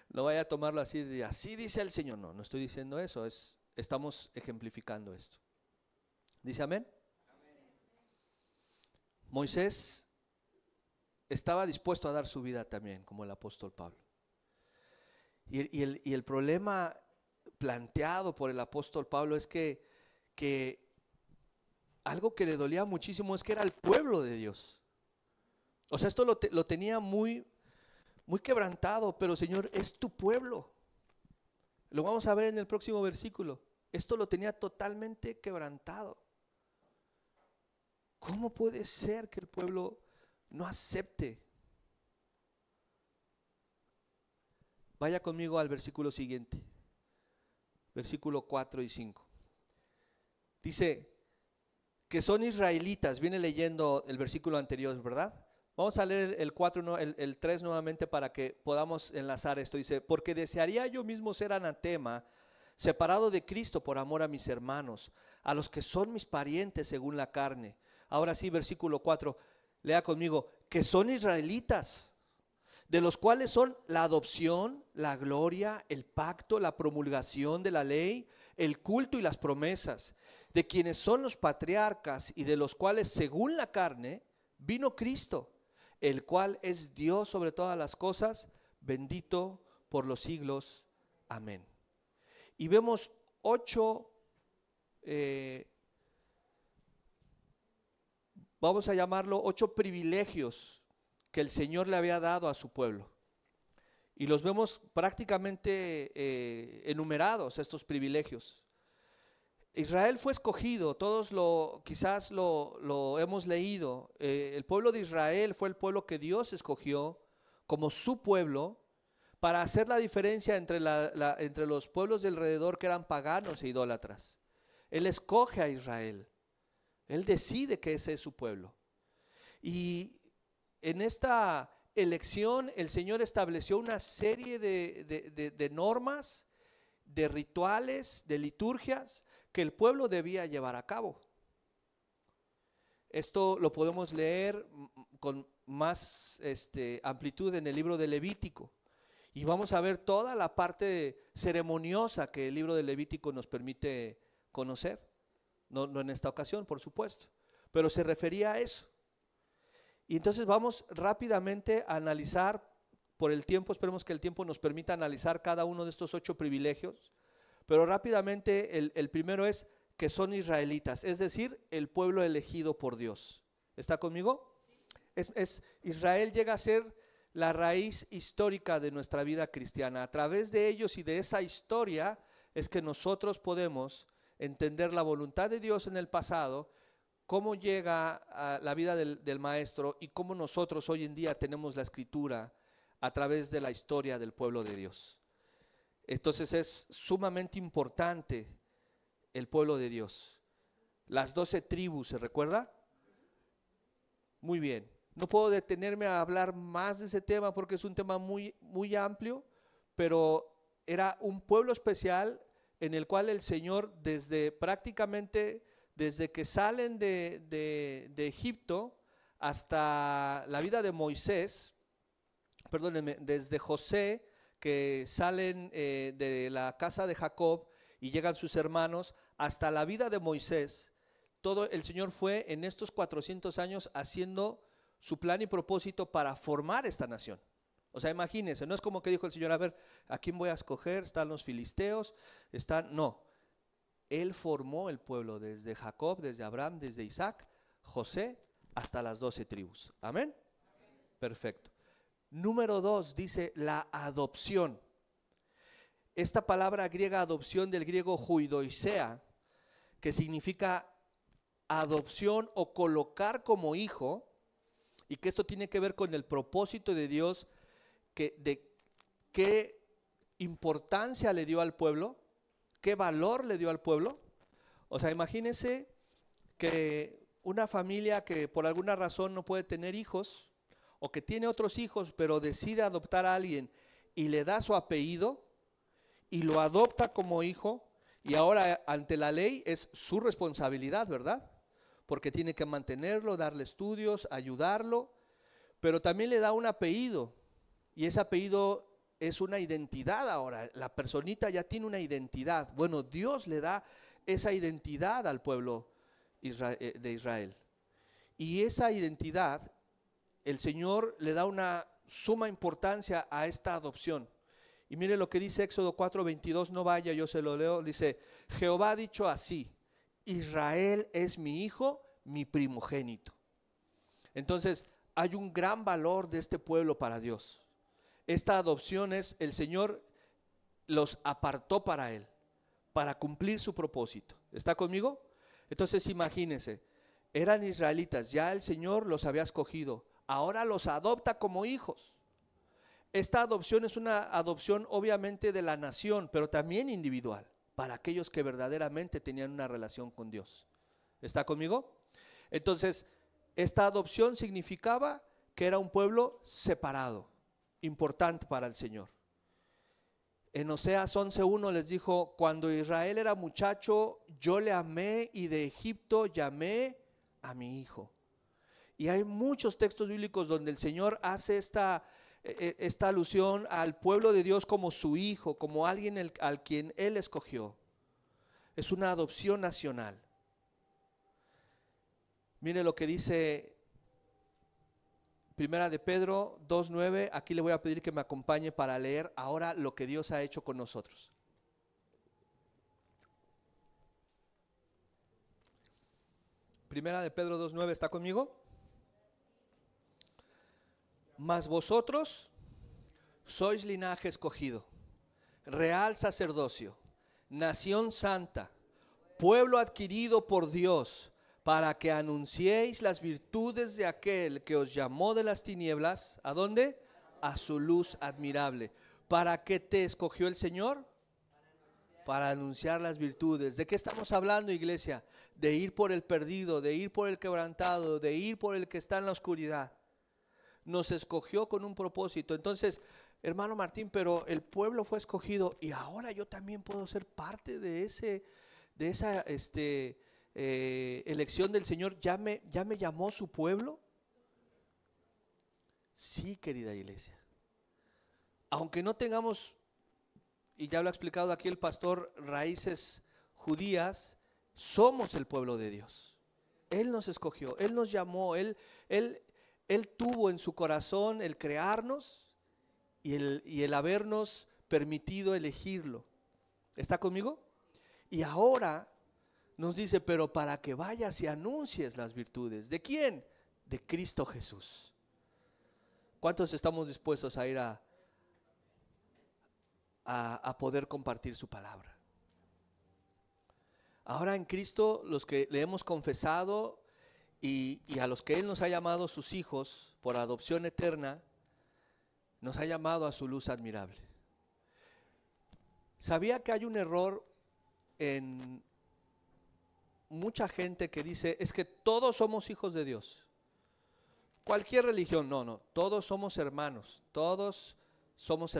no vaya a tomarlo así de así dice el Señor. No estoy diciendo eso, estamos ejemplificando esto. ¿Dice amén? Moisés estaba dispuesto a dar su vida también, como el apóstol Pablo. Y el problema planteado por el apóstol Pablo es que algo que le dolía muchísimo es que era el pueblo de Dios. O sea, esto lo tenía muy quebrantado, pero Señor, es tu pueblo. Lo vamos a ver en el próximo versículo. Esto lo tenía totalmente quebrantado. ¿Cómo puede ser que el pueblo no acepte? Vaya conmigo al versículo siguiente. Versículo 4 y 5. Dice que son israelitas. Viene leyendo el versículo anterior, ¿verdad? Vamos a leer el 4, el 3 nuevamente para que podamos enlazar esto. Dice, porque desearía yo mismo ser anatema, separado de Cristo por amor a mis hermanos, a los que son mis parientes según la carne. Ahora sí, versículo 4, lea conmigo, que son israelitas, de los cuales son la adopción, la gloria, el pacto, la promulgación de la ley, el culto y las promesas, de quienes son los patriarcas y de los cuales según la carne vino Cristo, el cual es Dios sobre todas las cosas, bendito por los siglos. Amén. Y vemos 8, vamos a llamarlo 8 privilegios que el Señor le había dado a su pueblo. Y los vemos prácticamente enumerados, estos privilegios. Israel fue escogido, todos quizás lo hemos leído. El pueblo de Israel fue el pueblo que Dios escogió como su pueblo para hacer la diferencia entre los pueblos de alrededor que eran paganos e idólatras. Él escoge a Israel, Él decide que ese es su pueblo. Y en esta elección el Señor estableció una serie de normas, de rituales, de liturgias que el pueblo debía llevar a cabo. Esto lo podemos leer con más amplitud en el libro de Levítico. Y vamos a ver toda la parte ceremoniosa que el libro de Levítico nos permite conocer. No en esta ocasión, por supuesto, pero se refería a eso. Y entonces vamos rápidamente a analizar, por el tiempo, esperemos que el tiempo nos permita analizar cada uno de estos 8 privilegios, pero rápidamente el primero es que son israelitas, es decir, el pueblo elegido por Dios. ¿Está conmigo? Israel llega a ser la raíz histórica de nuestra vida cristiana. A través de ellos y de esa historia es que nosotros podemos entender la voluntad de Dios en el pasado, cómo llega a la vida del maestro y cómo nosotros hoy en día tenemos la escritura a través de la historia del pueblo de Dios. Entonces es sumamente importante el pueblo de Dios. Las 12 tribus, ¿se recuerda? Muy bien. No puedo detenerme a hablar más de ese tema porque es un tema muy, muy amplio, pero era un pueblo especial en el cual el Señor prácticamente desde que salen de Egipto hasta la vida de Moisés, perdónenme, desde José, que salen de la casa de Jacob y llegan sus hermanos, hasta la vida de Moisés, todo el Señor fue en estos 400 años haciendo su plan y propósito para formar esta nación. O sea, imagínense, no es como que dijo el Señor, a ver, ¿a quién voy a escoger? Están los filisteos, no. Él formó el pueblo desde Jacob, desde Abraham, desde Isaac, José, hasta las 12 tribus. ¿Amén? Perfecto. Número 2 dice la adopción. Esta palabra griega adopción, del griego huidoisea, que significa adopción o colocar como hijo, y que esto tiene que ver con el propósito de Dios, de qué importancia le dio al pueblo, qué valor le dio al pueblo. O sea, imagínense que una familia que por alguna razón no puede tener hijos, o que tiene otros hijos, pero decide adoptar a alguien y le da su apellido y lo adopta como hijo, y ahora ante la ley es su responsabilidad, ¿verdad? Porque tiene que mantenerlo, darle estudios, ayudarlo, pero también le da un apellido, y ese apellido es una identidad ahora. La personita ya tiene una identidad. Bueno, Dios le da esa identidad al pueblo de Israel, y esa identidad el Señor le da una suma importancia a esta adopción. Y mire lo que dice Éxodo 4:22, no vaya, yo se lo leo. Dice, Jehová ha dicho así, Israel es mi hijo, mi primogénito. Entonces hay un gran valor de este pueblo para Dios. Esta adopción es, el Señor los apartó para Él, para cumplir su propósito. ¿Está conmigo? Entonces imagínense, eran israelitas, ya el Señor los había escogido, ahora los adopta como hijos. Esta adopción es una adopción obviamente de la nación, pero también individual, para aquellos que verdaderamente tenían una relación con Dios. ¿Está conmigo? Entonces, esta adopción significaba que era un pueblo separado, importante para el Señor. En Oseas 11:1 les dijo, cuando Israel era muchacho, yo le amé y de Egipto llamé a mi hijo. Y hay muchos textos bíblicos donde el Señor hace esta alusión al pueblo de Dios como su hijo, como alguien al quien Él escogió. Es una adopción nacional. Mire lo que dice Primera de Pedro 2:9. Aquí le voy a pedir que me acompañe para leer ahora lo que Dios ha hecho con nosotros. Primera de Pedro 2:9, ¿está conmigo? Mas vosotros sois linaje escogido, real sacerdocio, nación santa, pueblo adquirido por Dios, para que anunciéis las virtudes de aquel que os llamó de las tinieblas, ¿a dónde? A su luz admirable. ¿Para qué te escogió el Señor? Para anunciar las virtudes. ¿De qué estamos hablando, iglesia? De ir por el perdido, de ir por el quebrantado, de ir por el que está en la oscuridad. Nos escogió con un propósito. Entonces, hermano Martín, pero el pueblo fue escogido y ahora yo también puedo ser parte de esa elección del Señor. ¿Ya me llamó su pueblo? Sí, querida iglesia. Aunque no tengamos, y ya lo ha explicado aquí el pastor, raíces judías, somos el pueblo de Dios. Él nos escogió, Él nos llamó, Él tuvo en su corazón el crearnos y el habernos permitido elegirlo. ¿Está conmigo? Y ahora nos dice, pero para que vayas y anuncies las virtudes. ¿De quién? De Cristo Jesús. ¿Cuántos estamos dispuestos a ir a poder compartir su palabra? Ahora en Cristo, los que le hemos confesado y a los que Él nos ha llamado sus hijos por adopción eterna, nos ha llamado a su luz admirable. ¿Sabía que hay un error en mucha gente que dice, es que todos somos hijos de Dios? Cualquier religión, no, todos somos hermanos, todos somos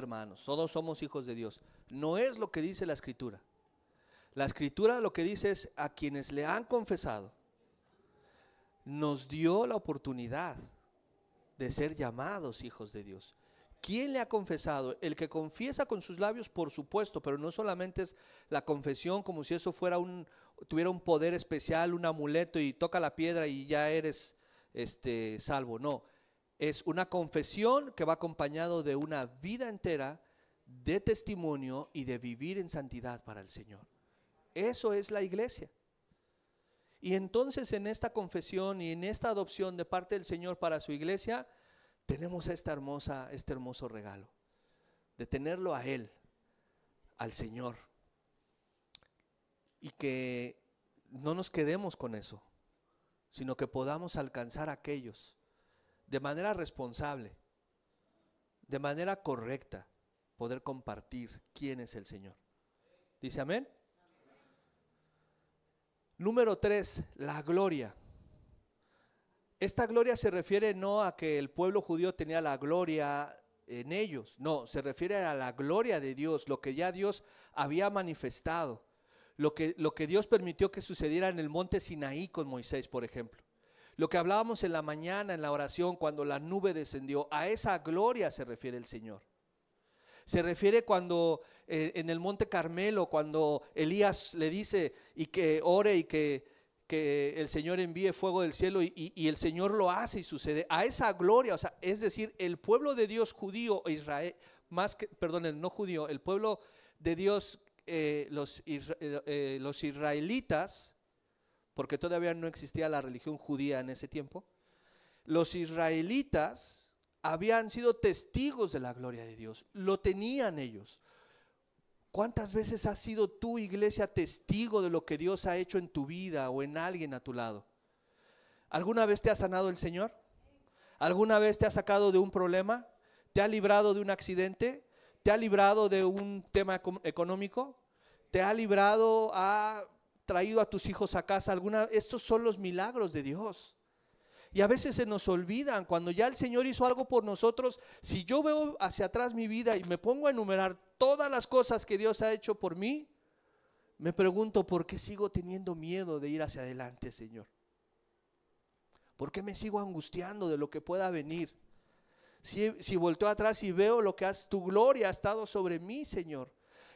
hijos de Dios. No es lo que dice la Escritura. La Escritura lo que dice es, a quienes le han confesado, nos dio la oportunidad de ser llamados hijos de Dios. ¿Quién le ha confesado? El que confiesa con sus labios, por supuesto, pero no solamente es la confesión como si eso tuviera un poder especial, un amuleto y toca la piedra y ya eres salvo. No, es una confesión que va acompañado de una vida entera de testimonio y de vivir en santidad para el Señor. Eso es la iglesia. Y entonces en esta confesión y en esta adopción de parte del Señor para su iglesia, tenemos este hermoso regalo de tenerlo a Él, al Señor. Y que no nos quedemos con eso, sino que podamos alcanzar a aquellos de manera responsable, de manera correcta, poder compartir quién es el Señor. ¿Dice amén? Número 3, la gloria. Esta gloria se refiere no a que el pueblo judío tenía la gloria en ellos, no, se refiere a la gloria de Dios, lo que ya Dios había manifestado, lo que Dios permitió que sucediera en el monte Sinaí con Moisés, por ejemplo. Lo que hablábamos en la mañana en la oración cuando la nube descendió, a esa gloria se refiere el Señor. Se refiere cuando en el monte Carmelo, cuando Elías le dice y que ore y que el Señor envíe fuego del cielo y el Señor lo hace y sucede. A esa gloria, o sea, es decir, el pueblo de Dios judío, Israel, no judío, el pueblo de Dios, los israelitas, porque todavía no existía la religión judía en ese tiempo, los israelitas habían sido testigos de la gloria de Dios, lo tenían ellos. ¿Cuántas veces has sido tú, iglesia, testigo de lo que Dios ha hecho en tu vida o en alguien a tu lado? ¿Alguna vez te ha sanado el Señor? ¿Alguna vez te ha sacado de un problema? ¿Te ha librado de un accidente? ¿Te ha librado de un tema económico? ¿Te ha librado, ha traído a tus hijos a casa? Estos son los milagros de Dios. Y a veces se nos olvidan cuando ya el Señor hizo algo por nosotros. Si yo veo hacia atrás mi vida y me pongo a enumerar todas las cosas que Dios ha hecho por mí, me pregunto, ¿por qué sigo teniendo miedo de ir hacia adelante, Señor? ¿Por qué me sigo angustiando de lo que pueda venir? Si volteo atrás y veo lo que tu gloria ha estado sobre mí, Señor.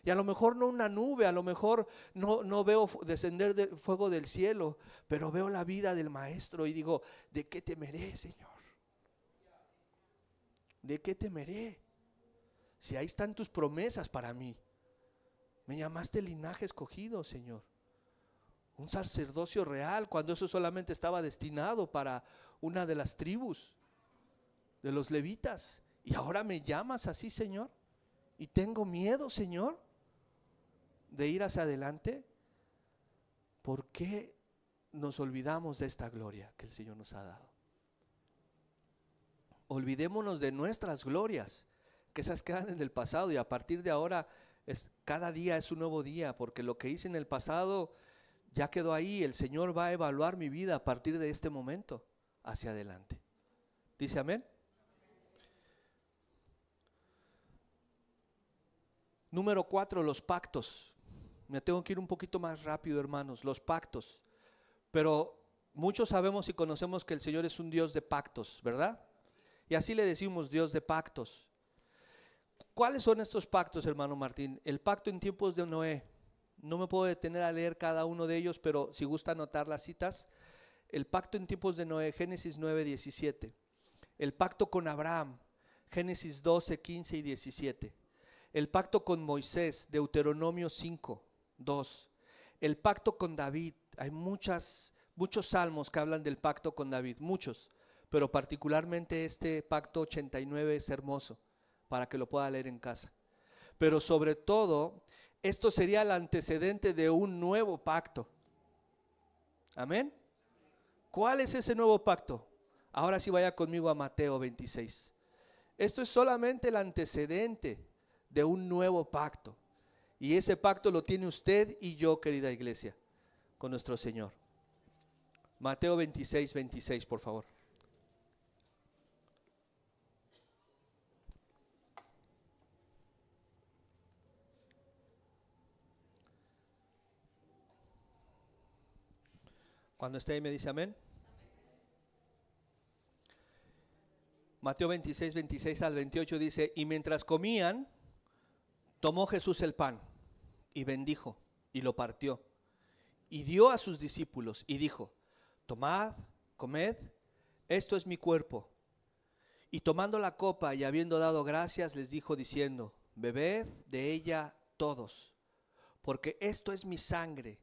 Y a lo mejor no una nube, a lo mejor no veo descender del fuego del cielo, pero veo la vida del Maestro y digo, ¿de qué temeré, Señor? ¿De qué temeré? Si ahí están tus promesas para mí. Me llamaste linaje escogido, Señor. Un sacerdocio real, cuando eso solamente estaba destinado para una de las tribus de los levitas. Y ahora me llamas así, Señor. Y tengo miedo, Señor, de ir hacia adelante. ¿Por qué nos olvidamos de esta gloria que el Señor nos ha dado? Olvidémonos de nuestras glorias, que esas quedan en el pasado, y a partir de ahora cada día es un nuevo día, porque lo que hice en el pasado ya quedó ahí. El Señor va a evaluar mi vida a partir de este momento hacia adelante. ¿Dice amén? Número 4, los pactos. Me tengo que ir un poquito más rápido, hermanos. Los pactos. Pero muchos sabemos y conocemos que el Señor es un Dios de pactos, ¿verdad? Y así le decimos, Dios de pactos. ¿Cuáles son estos pactos, hermano Martín? El pacto en tiempos de Noé. No me puedo detener a leer cada uno de ellos, pero si gusta anotar las citas. El pacto en tiempos de Noé, Génesis 9:17. El pacto con Abraham, Génesis 12:15 y 17. El pacto con Moisés, Deuteronomio 5:2. El pacto con David. Hay muchos salmos que hablan del pacto con David, muchos, pero particularmente este pacto 89 es hermoso para que lo pueda leer en casa. Pero sobre todo, esto sería el antecedente de un nuevo pacto. Amén. ¿Cuál es ese nuevo pacto? Ahora sí vaya conmigo a Mateo 26. Esto es solamente el antecedente de un nuevo pacto. Y ese pacto lo tiene usted y yo, querida iglesia, con nuestro Señor. Mateo 26:26, por favor. Cuando esté ahí me dice amén. Mateo 26:26 al 28 dice: y mientras comían, tomó Jesús el pan y bendijo y lo partió y dio a sus discípulos y dijo: tomad, comed, esto es mi cuerpo. Y tomando la copa y habiendo dado gracias, les dijo diciendo: bebed de ella todos, porque esto es mi sangre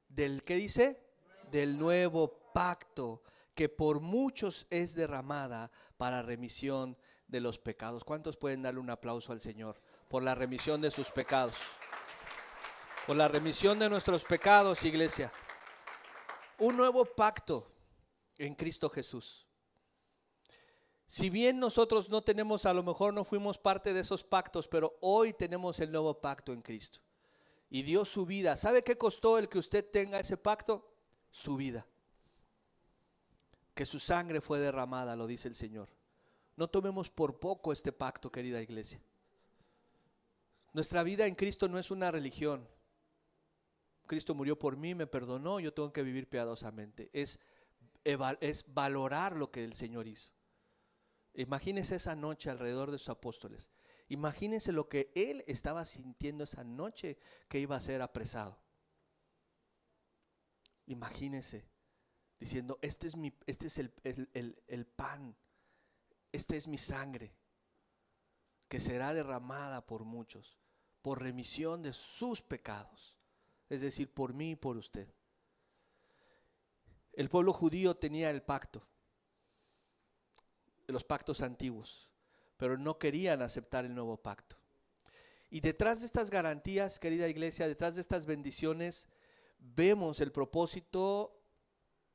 del, ¿qué dice? Del nuevo pacto, que por muchos es derramada para remisión de los pecados. ¿Cuántos pueden darle un aplauso al Señor por la remisión de sus pecados? Por la remisión de nuestros pecados, iglesia. Un nuevo pacto en Cristo Jesús. Si bien nosotros no tenemos, a lo mejor no fuimos parte de esos pactos, pero hoy tenemos el nuevo pacto en Cristo. Y dio su vida. ¿Sabe qué costó el que usted tenga ese pacto? Su vida. Que su sangre fue derramada, lo dice el Señor. No tomemos por poco este pacto, querida iglesia. Nuestra vida en Cristo no es una religión. Cristo murió por mí, me perdonó, yo tengo que vivir piadosamente. Es valorar lo que el Señor hizo. Imagínense esa noche alrededor de sus apóstoles. Imagínense lo que Él estaba sintiendo esa noche que iba a ser apresado. Imagínense diciendo: este es el pan, esta es mi sangre, que será derramada por muchos, por remisión de sus pecados, es decir, por mí y por usted. El pueblo judío tenía el pacto, los pactos antiguos, pero no querían aceptar el nuevo pacto. Y detrás de estas garantías, querida iglesia, detrás de estas bendiciones, vemos el propósito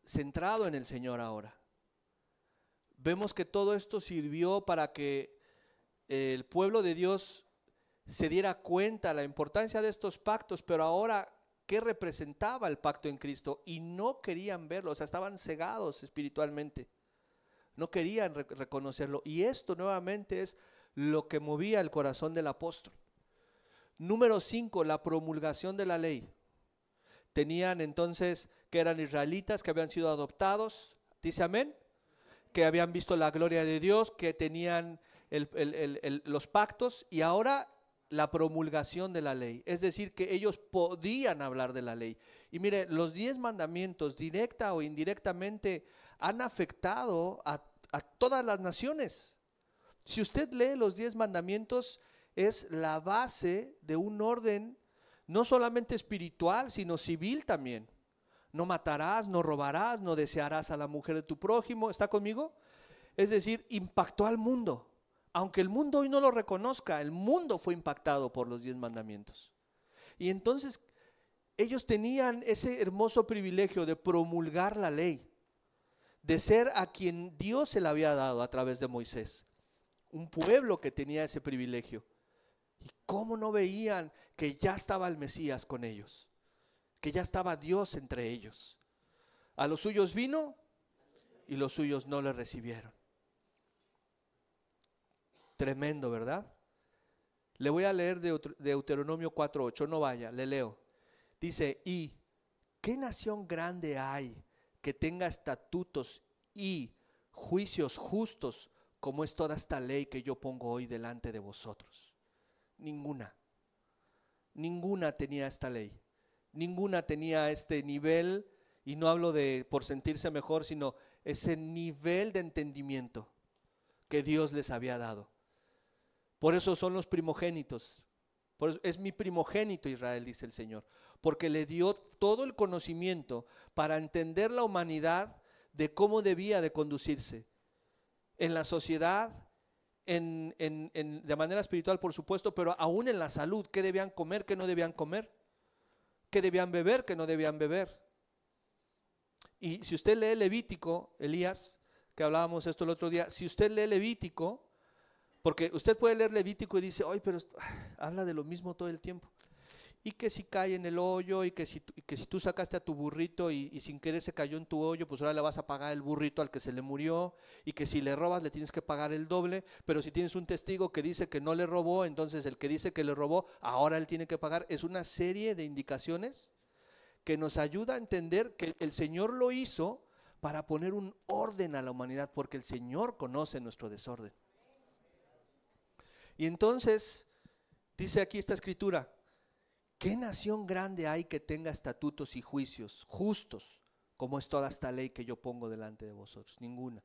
centrado en el Señor ahora. Vemos que todo esto sirvió para que el pueblo de Dios se diera cuenta de la importancia de estos pactos, pero ahora, ¿qué representaba el pacto en Cristo? Y no querían verlo, o sea, estaban cegados espiritualmente. No querían reconocerlo. Y esto nuevamente es lo que movía el corazón del apóstol. Número 5, la promulgación de la ley. Tenían entonces que eran israelitas, que habían sido adoptados, dice amén, que habían visto la gloria de Dios, que tenían los pactos, y ahora la promulgación de la ley, es decir, que ellos podían hablar de la ley. Y mire, los 10 mandamientos, directa o indirectamente, han afectado a todas las naciones. Si usted lee los 10 mandamientos, es la base de un orden no solamente espiritual, sino civil también. No matarás, no robarás, no desearás a la mujer de tu prójimo. ¿Está conmigo? Es decir, impactó al mundo. Aunque el mundo hoy no lo reconozca, el mundo fue impactado por los 10 mandamientos. Y entonces ellos tenían ese hermoso privilegio de promulgar la ley, de ser a quien Dios se la había dado a través de Moisés. Un pueblo que tenía ese privilegio. ¿Y cómo no veían que ya estaba el Mesías con ellos? Que ya estaba Dios entre ellos. A los suyos vino y los suyos no le recibieron. Tremendo, ¿verdad? Le voy a leer Deuteronomio 4:8, no vaya, le leo. Dice, ¿y qué nación grande hay que tenga estatutos y juicios justos como es toda esta ley que yo pongo hoy delante de vosotros? Ninguna. Ninguna tenía esta ley. Ninguna tenía este nivel, y no hablo de por sentirse mejor, sino ese nivel de entendimiento que Dios les había dado. Por eso son los primogénitos. Por eso es mi primogénito Israel, dice el Señor, porque le dio todo el conocimiento para entender la humanidad de cómo debía de conducirse en la sociedad, de manera espiritual, por supuesto, pero aún en la salud, qué debían comer, qué no debían comer, qué debían beber, qué no debían beber. Y si usted lee Levítico, Elías, que hablábamos esto el otro día, si usted lee Levítico, porque usted puede leer Levítico y dice, ay, pero habla de lo mismo todo el tiempo. Y que si cae en el hoyo, y que si tú sacaste a tu burrito y sin querer se cayó en tu hoyo, pues ahora le vas a pagar el burrito al que se le murió, y que si le robas le tienes que pagar el doble, pero si tienes un testigo que dice que no le robó, entonces el que dice que le robó, ahora él tiene que pagar. Es una serie de indicaciones que nos ayuda a entender que el Señor lo hizo para poner un orden a la humanidad, porque el Señor conoce nuestro desorden. Y entonces, dice aquí esta escritura, ¿qué nación grande hay que tenga estatutos y juicios justos, como es toda esta ley que yo pongo delante de vosotros? Ninguna.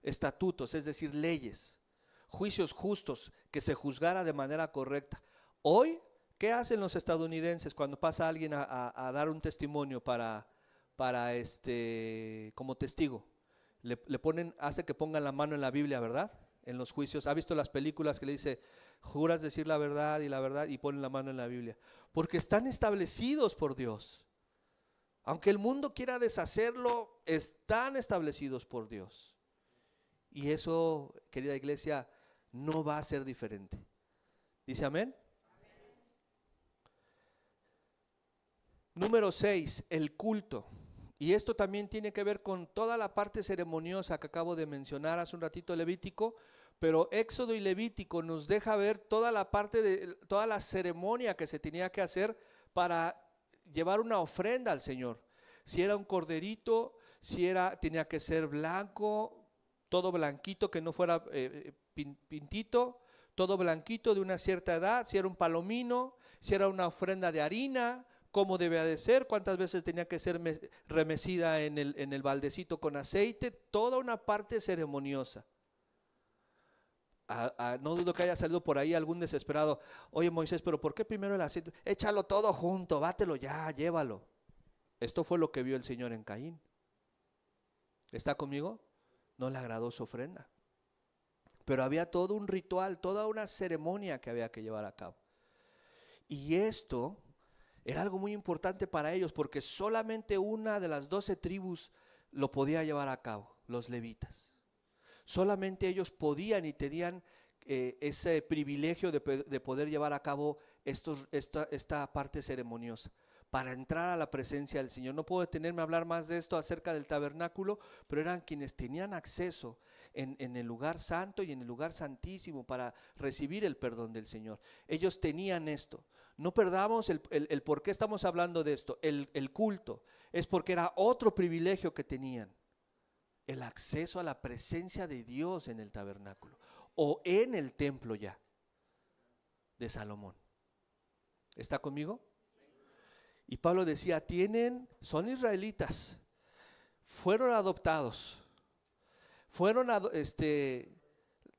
Estatutos, es decir, leyes, juicios justos, que se juzgara de manera correcta. Hoy, ¿qué hacen los estadounidenses cuando pasa alguien a dar un testimonio como testigo? Le ponen, hace que pongan la mano en la Biblia, ¿verdad? En los juicios. ¿Ha visto las películas que le dice, juras decir la verdad, y ponen la mano en la Biblia? Porque están establecidos por Dios. Aunque el mundo quiera deshacerlo, están establecidos por Dios. Y eso, querida iglesia, no va a ser diferente. ¿Dice amén? Número 6, el culto. Y esto también tiene que ver con toda la parte ceremoniosa que acabo de mencionar hace un ratito, Levítico, pero Éxodo y Levítico nos deja ver toda la parte de toda la ceremonia que se tenía que hacer para llevar una ofrenda al Señor. Si era un corderito, tenía que ser blanco, todo blanquito, que no fuera pintito, todo blanquito de una cierta edad, si era un palomino, si era una ofrenda de harina, cómo debía de ser, cuántas veces tenía que ser remecida en el baldecito con aceite, toda una parte ceremoniosa. No dudo que haya salido por ahí algún desesperado, oye Moisés, pero ¿por qué primero el aceite? Échalo todo junto, bátelo ya, llévalo. Esto fue lo que vio el Señor en Caín. ¿Está conmigo? No le agradó su ofrenda. Pero había todo un ritual, toda una ceremonia que había que llevar a cabo. Y esto era algo muy importante para ellos, porque solamente una de las 12 tribus lo podía llevar a cabo, los levitas. Solamente ellos podían y tenían ese privilegio de poder llevar a cabo esta parte ceremoniosa, para entrar a la presencia del Señor. No puedo detenerme a hablar más de esto acerca del tabernáculo, pero eran quienes tenían acceso en el lugar santo y en el lugar santísimo para recibir el perdón del Señor. Ellos tenían esto. No perdamos el por qué estamos hablando de esto. El culto es porque era otro privilegio que tenían, el acceso a la presencia de Dios en el tabernáculo o en el templo ya. de Salomón. ¿Está conmigo? Y Pablo decía, son israelitas, fueron adoptados,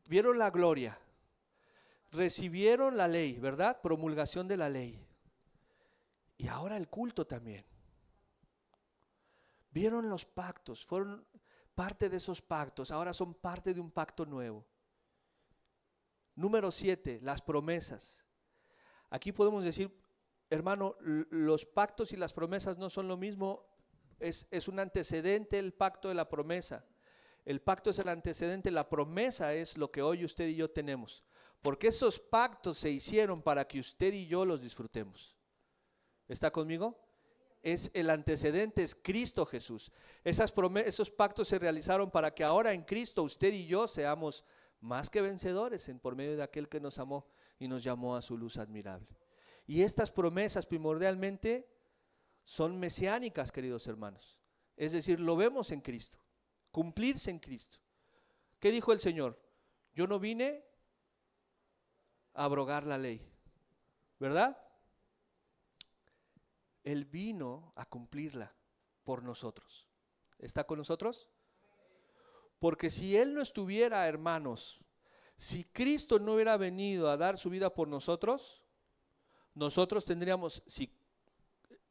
vieron la gloria, recibieron la ley, ¿verdad? Promulgación de la ley. Y ahora el culto también. Vieron los pactos, fueron parte de esos pactos, ahora son parte de un pacto nuevo. Número 7, las promesas. Aquí podemos decir, hermano, los pactos y las promesas no son lo mismo, es un antecedente el pacto de la promesa. El pacto es el antecedente, la promesa es lo que hoy usted y yo tenemos. Porque esos pactos se hicieron para que usted y yo los disfrutemos. ¿Está conmigo? Es el antecedente, es Cristo Jesús. Esos pactos se realizaron para que ahora en Cristo usted y yo seamos más que vencedores por medio de aquel que nos amó y nos llamó a su luz admirable. Y estas promesas primordialmente son mesiánicas, queridos hermanos. Es decir, lo vemos en Cristo, cumplirse en Cristo. ¿Qué dijo el Señor? Yo no vine a abrogar la ley, ¿verdad? Él vino a cumplirla por nosotros. ¿Está con nosotros? Porque si Él no estuviera, hermanos, si Cristo no hubiera venido a dar su vida por nosotros, nosotros tendríamos, si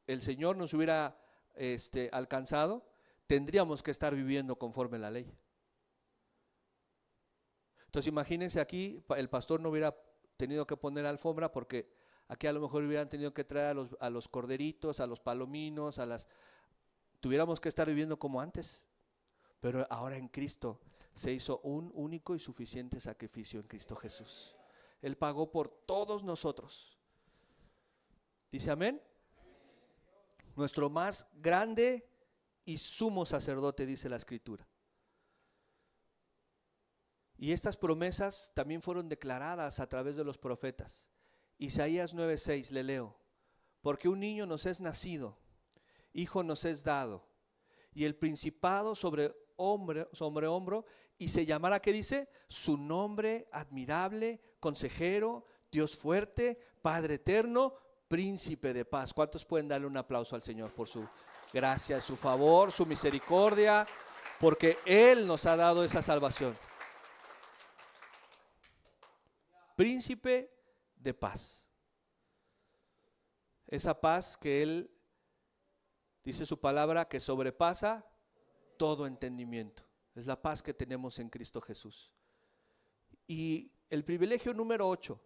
el Señor nos hubiera alcanzado, tendríamos que estar viviendo conforme a la ley. Entonces imagínense aquí, el pastor no hubiera tenido que poner alfombra porque aquí a lo mejor hubieran tenido que traer a los corderitos, a los palominos, tuviéramos que estar viviendo como antes. Pero ahora en Cristo se hizo un único y suficiente sacrificio en Cristo Jesús. Él pagó por todos nosotros. ¿Dice amén? Nuestro más grande y sumo sacerdote, dice la Escritura. Y estas promesas también fueron declaradas a través de los profetas. Isaías 9:6, le leo. Porque un niño nos es nacido, hijo nos es dado, y el principado sobre hombro, y se llamará, ¿qué dice? Su nombre admirable, consejero, Dios fuerte, Padre eterno, príncipe de paz. ¿Cuántos pueden darle un aplauso al Señor por su gracia, su favor, su misericordia? Porque Él nos ha dado esa salvación. Príncipe de paz. Esa paz que Él, dice su palabra, que sobrepasa todo entendimiento. Es la paz que tenemos en Cristo Jesús. Y el privilegio número 8,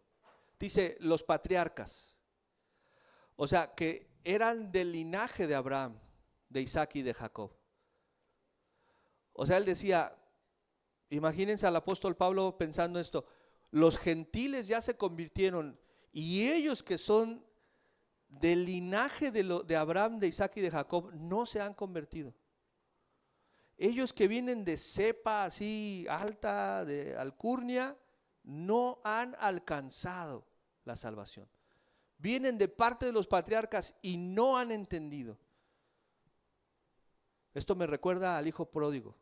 dice los patriarcas. O sea, que eran del linaje de Abraham, de Isaac y de Jacob. O sea, él decía, imagínense al apóstol Pablo pensando esto, los gentiles ya se convirtieron y ellos que son del linaje de Abraham, de Isaac y de Jacob, no se han convertido. Ellos que vienen de cepa así alta, de alcurnia, no han alcanzado la salvación. Vienen de parte de los patriarcas y no han entendido. Esto me recuerda al hijo pródigo,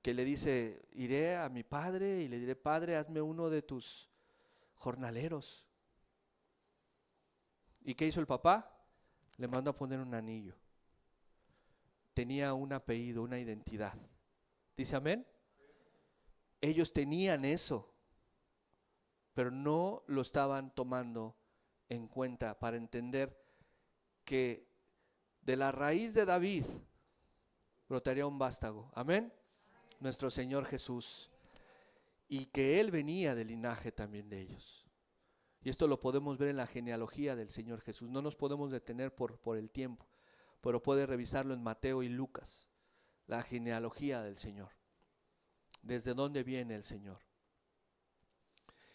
que le dice, iré a mi padre y le diré, Padre, hazme uno de tus jornaleros. ¿Y qué hizo el papá? Le mandó a poner un anillo. Tenía un apellido, una identidad. ¿Dice amén? Ellos tenían eso, pero no lo estaban tomando en cuenta para entender que de la raíz de David brotaría un vástago. Amén. Nuestro Señor Jesús. Y que Él venía del linaje también de ellos. Y esto lo podemos ver en la genealogía del Señor Jesús. No nos podemos detener por el tiempo, pero puede revisarlo en Mateo y Lucas, la genealogía del Señor. ¿Desde dónde viene el Señor?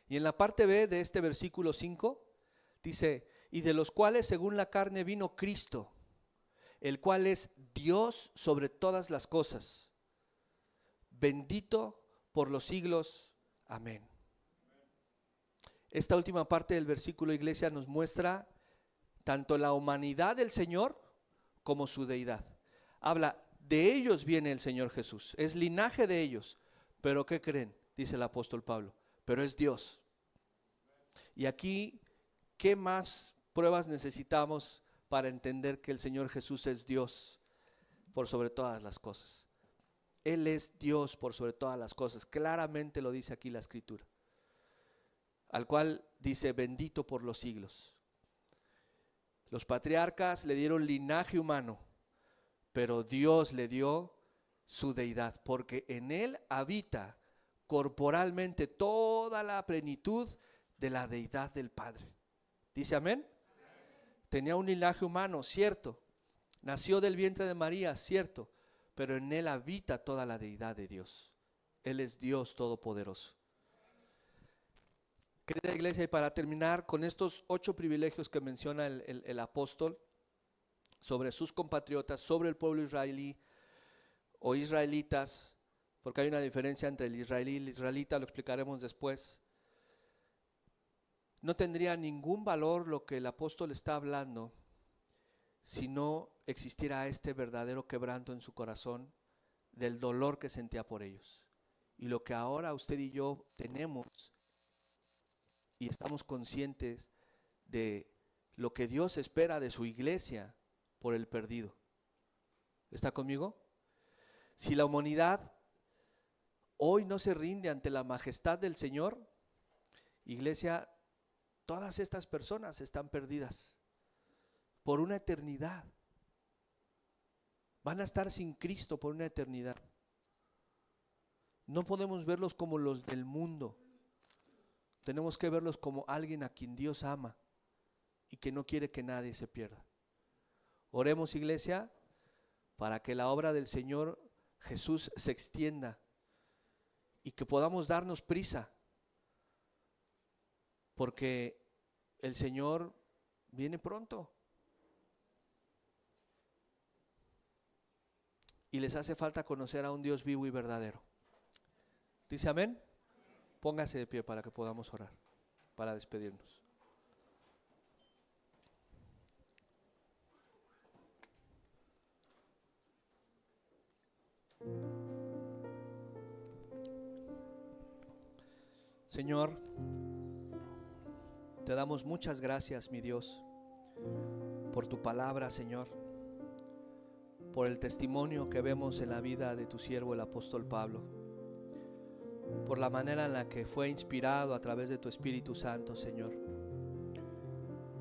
Y en la parte B de este versículo 5, dice, y de los cuales según la carne vino Cristo, el cual es Dios sobre todas las cosas, bendito por los siglos. Amén. Esta última parte del versículo, iglesia, nos muestra tanto la humanidad del Señor como su deidad. Habla, de ellos viene el Señor Jesús, es linaje de ellos, pero ¿qué creen? Dice el apóstol Pablo, pero es Dios. Y aquí, ¿qué más pruebas necesitamos para entender que el Señor Jesús es Dios por sobre todas las cosas? Él es Dios por sobre todas las cosas. Claramente lo dice aquí la Escritura. Al cual dice, bendito por los siglos. Los patriarcas le dieron linaje humano, pero Dios le dio su deidad, porque en Él habita corporalmente toda la plenitud de la deidad del Padre. ¿Dice amén? Tenía un linaje humano, cierto. Nació del vientre de María, cierto. Pero en Él habita toda la deidad de Dios. Él es Dios todopoderoso. Querida iglesia, y para terminar con estos 8 privilegios que menciona el apóstol sobre sus compatriotas, sobre el pueblo israelí o israelitas, porque hay una diferencia entre el israelí y el israelita, lo explicaremos después. No tendría ningún valor lo que el apóstol está hablando si no existiera este verdadero quebranto en su corazón del dolor que sentía por ellos. Y lo que ahora usted y yo tenemos y estamos conscientes de lo que Dios espera de su iglesia por el perdido. ¿Está conmigo? Si la humanidad hoy no se rinde ante la majestad del Señor, iglesia, todas estas personas están perdidas por una eternidad. Van a estar sin Cristo por una eternidad. No podemos verlos como los del mundo. Tenemos que verlos como alguien a quien Dios ama y que no quiere que nadie se pierda. Oremos, iglesia, para que la obra del Señor Jesús se extienda y que podamos darnos prisa, porque el Señor viene pronto y les hace falta conocer a un Dios vivo y verdadero. ¿Dice amén? Póngase de pie para que podamos orar, para despedirnos. Señor, te damos muchas gracias, mi Dios, por tu palabra, Señor, por el testimonio que vemos en la vida de tu siervo, el apóstol Pablo, por la manera en la que fue inspirado a través de tu Espíritu Santo, Señor,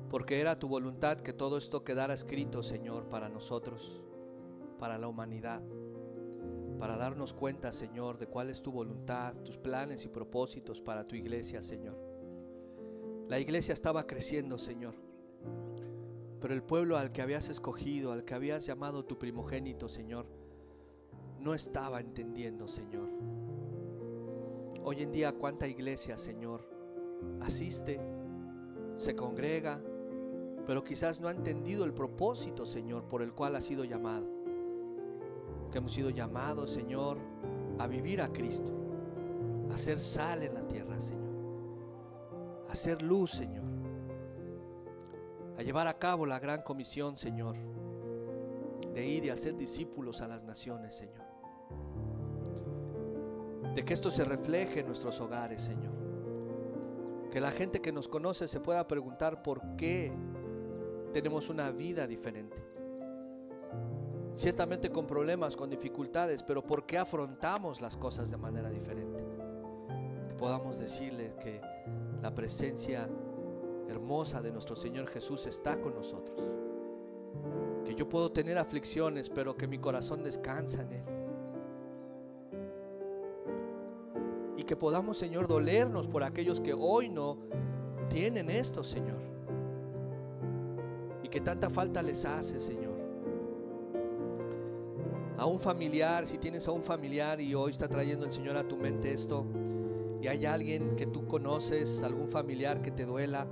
porque era tu voluntad que todo esto quedara escrito, Señor, para nosotros, para la humanidad, para darnos cuenta, Señor, de cuál es tu voluntad, tus planes y propósitos para tu iglesia, Señor. La iglesia estaba creciendo, Señor, pero el pueblo al que habías escogido, al que habías llamado tu primogénito, Señor, no estaba entendiendo, Señor. Hoy en día, ¿cuánta iglesia, Señor, asiste, se congrega, pero quizás no ha entendido el propósito, Señor, por el cual ha sido llamado? Que hemos sido llamados, Señor, a vivir a Cristo, a ser sal en la tierra, Señor, a ser luz, Señor, a llevar a cabo la gran comisión, Señor, de ir y hacer discípulos a las naciones, Señor. De que esto se refleje en nuestros hogares, Señor. Que la gente que nos conoce se pueda preguntar por qué tenemos una vida diferente. Ciertamente con problemas, con dificultades, pero ¿por qué afrontamos las cosas de manera diferente? Que podamos decirles que la presencia hermosa de nuestro Señor Jesús está con nosotros. Que yo puedo tener aflicciones, pero que mi corazón descansa en Él. Y que podamos, Señor, dolernos por aquellos que hoy no tienen esto, Señor. Y que tanta falta les hace, Señor. A un familiar, si tienes a un familiar y hoy está trayendo el Señor a tu mente esto, y hay alguien que tú conoces, algún familiar que te duela,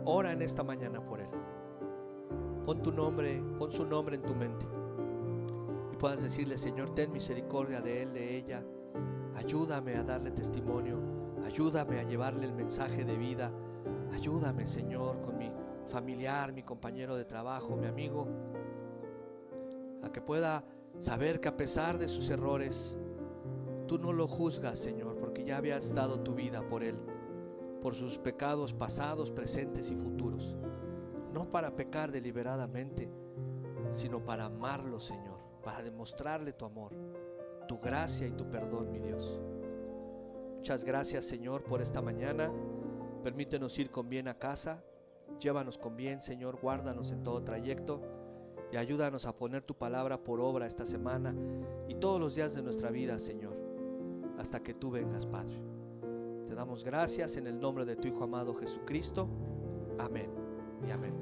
ora en esta mañana por él. Pon tu nombre, pon su nombre en tu mente y puedas decirle: Señor, ten misericordia de él, de ella. Ayúdame a darle testimonio, ayúdame a llevarle el mensaje de vida. Ayúdame, Señor, con mi familiar, mi compañero de trabajo, mi amigo, a que pueda saber que a pesar de sus errores, tú no lo juzgas, Señor, porque ya habías dado tu vida por él, por sus pecados pasados, presentes y futuros. No para pecar deliberadamente, sino para amarlo, Señor, para demostrarle tu amor, tu gracia y tu perdón, mi Dios. Muchas gracias, Señor, por esta mañana. Permítenos ir con bien a casa. Llévanos con bien, Señor, guárdanos en todo trayecto y ayúdanos a poner tu palabra por obra esta semana y todos los días de nuestra vida, Señor, hasta que tú vengas, Padre. Te damos gracias en el nombre de tu Hijo amado Jesucristo. Amén y amén.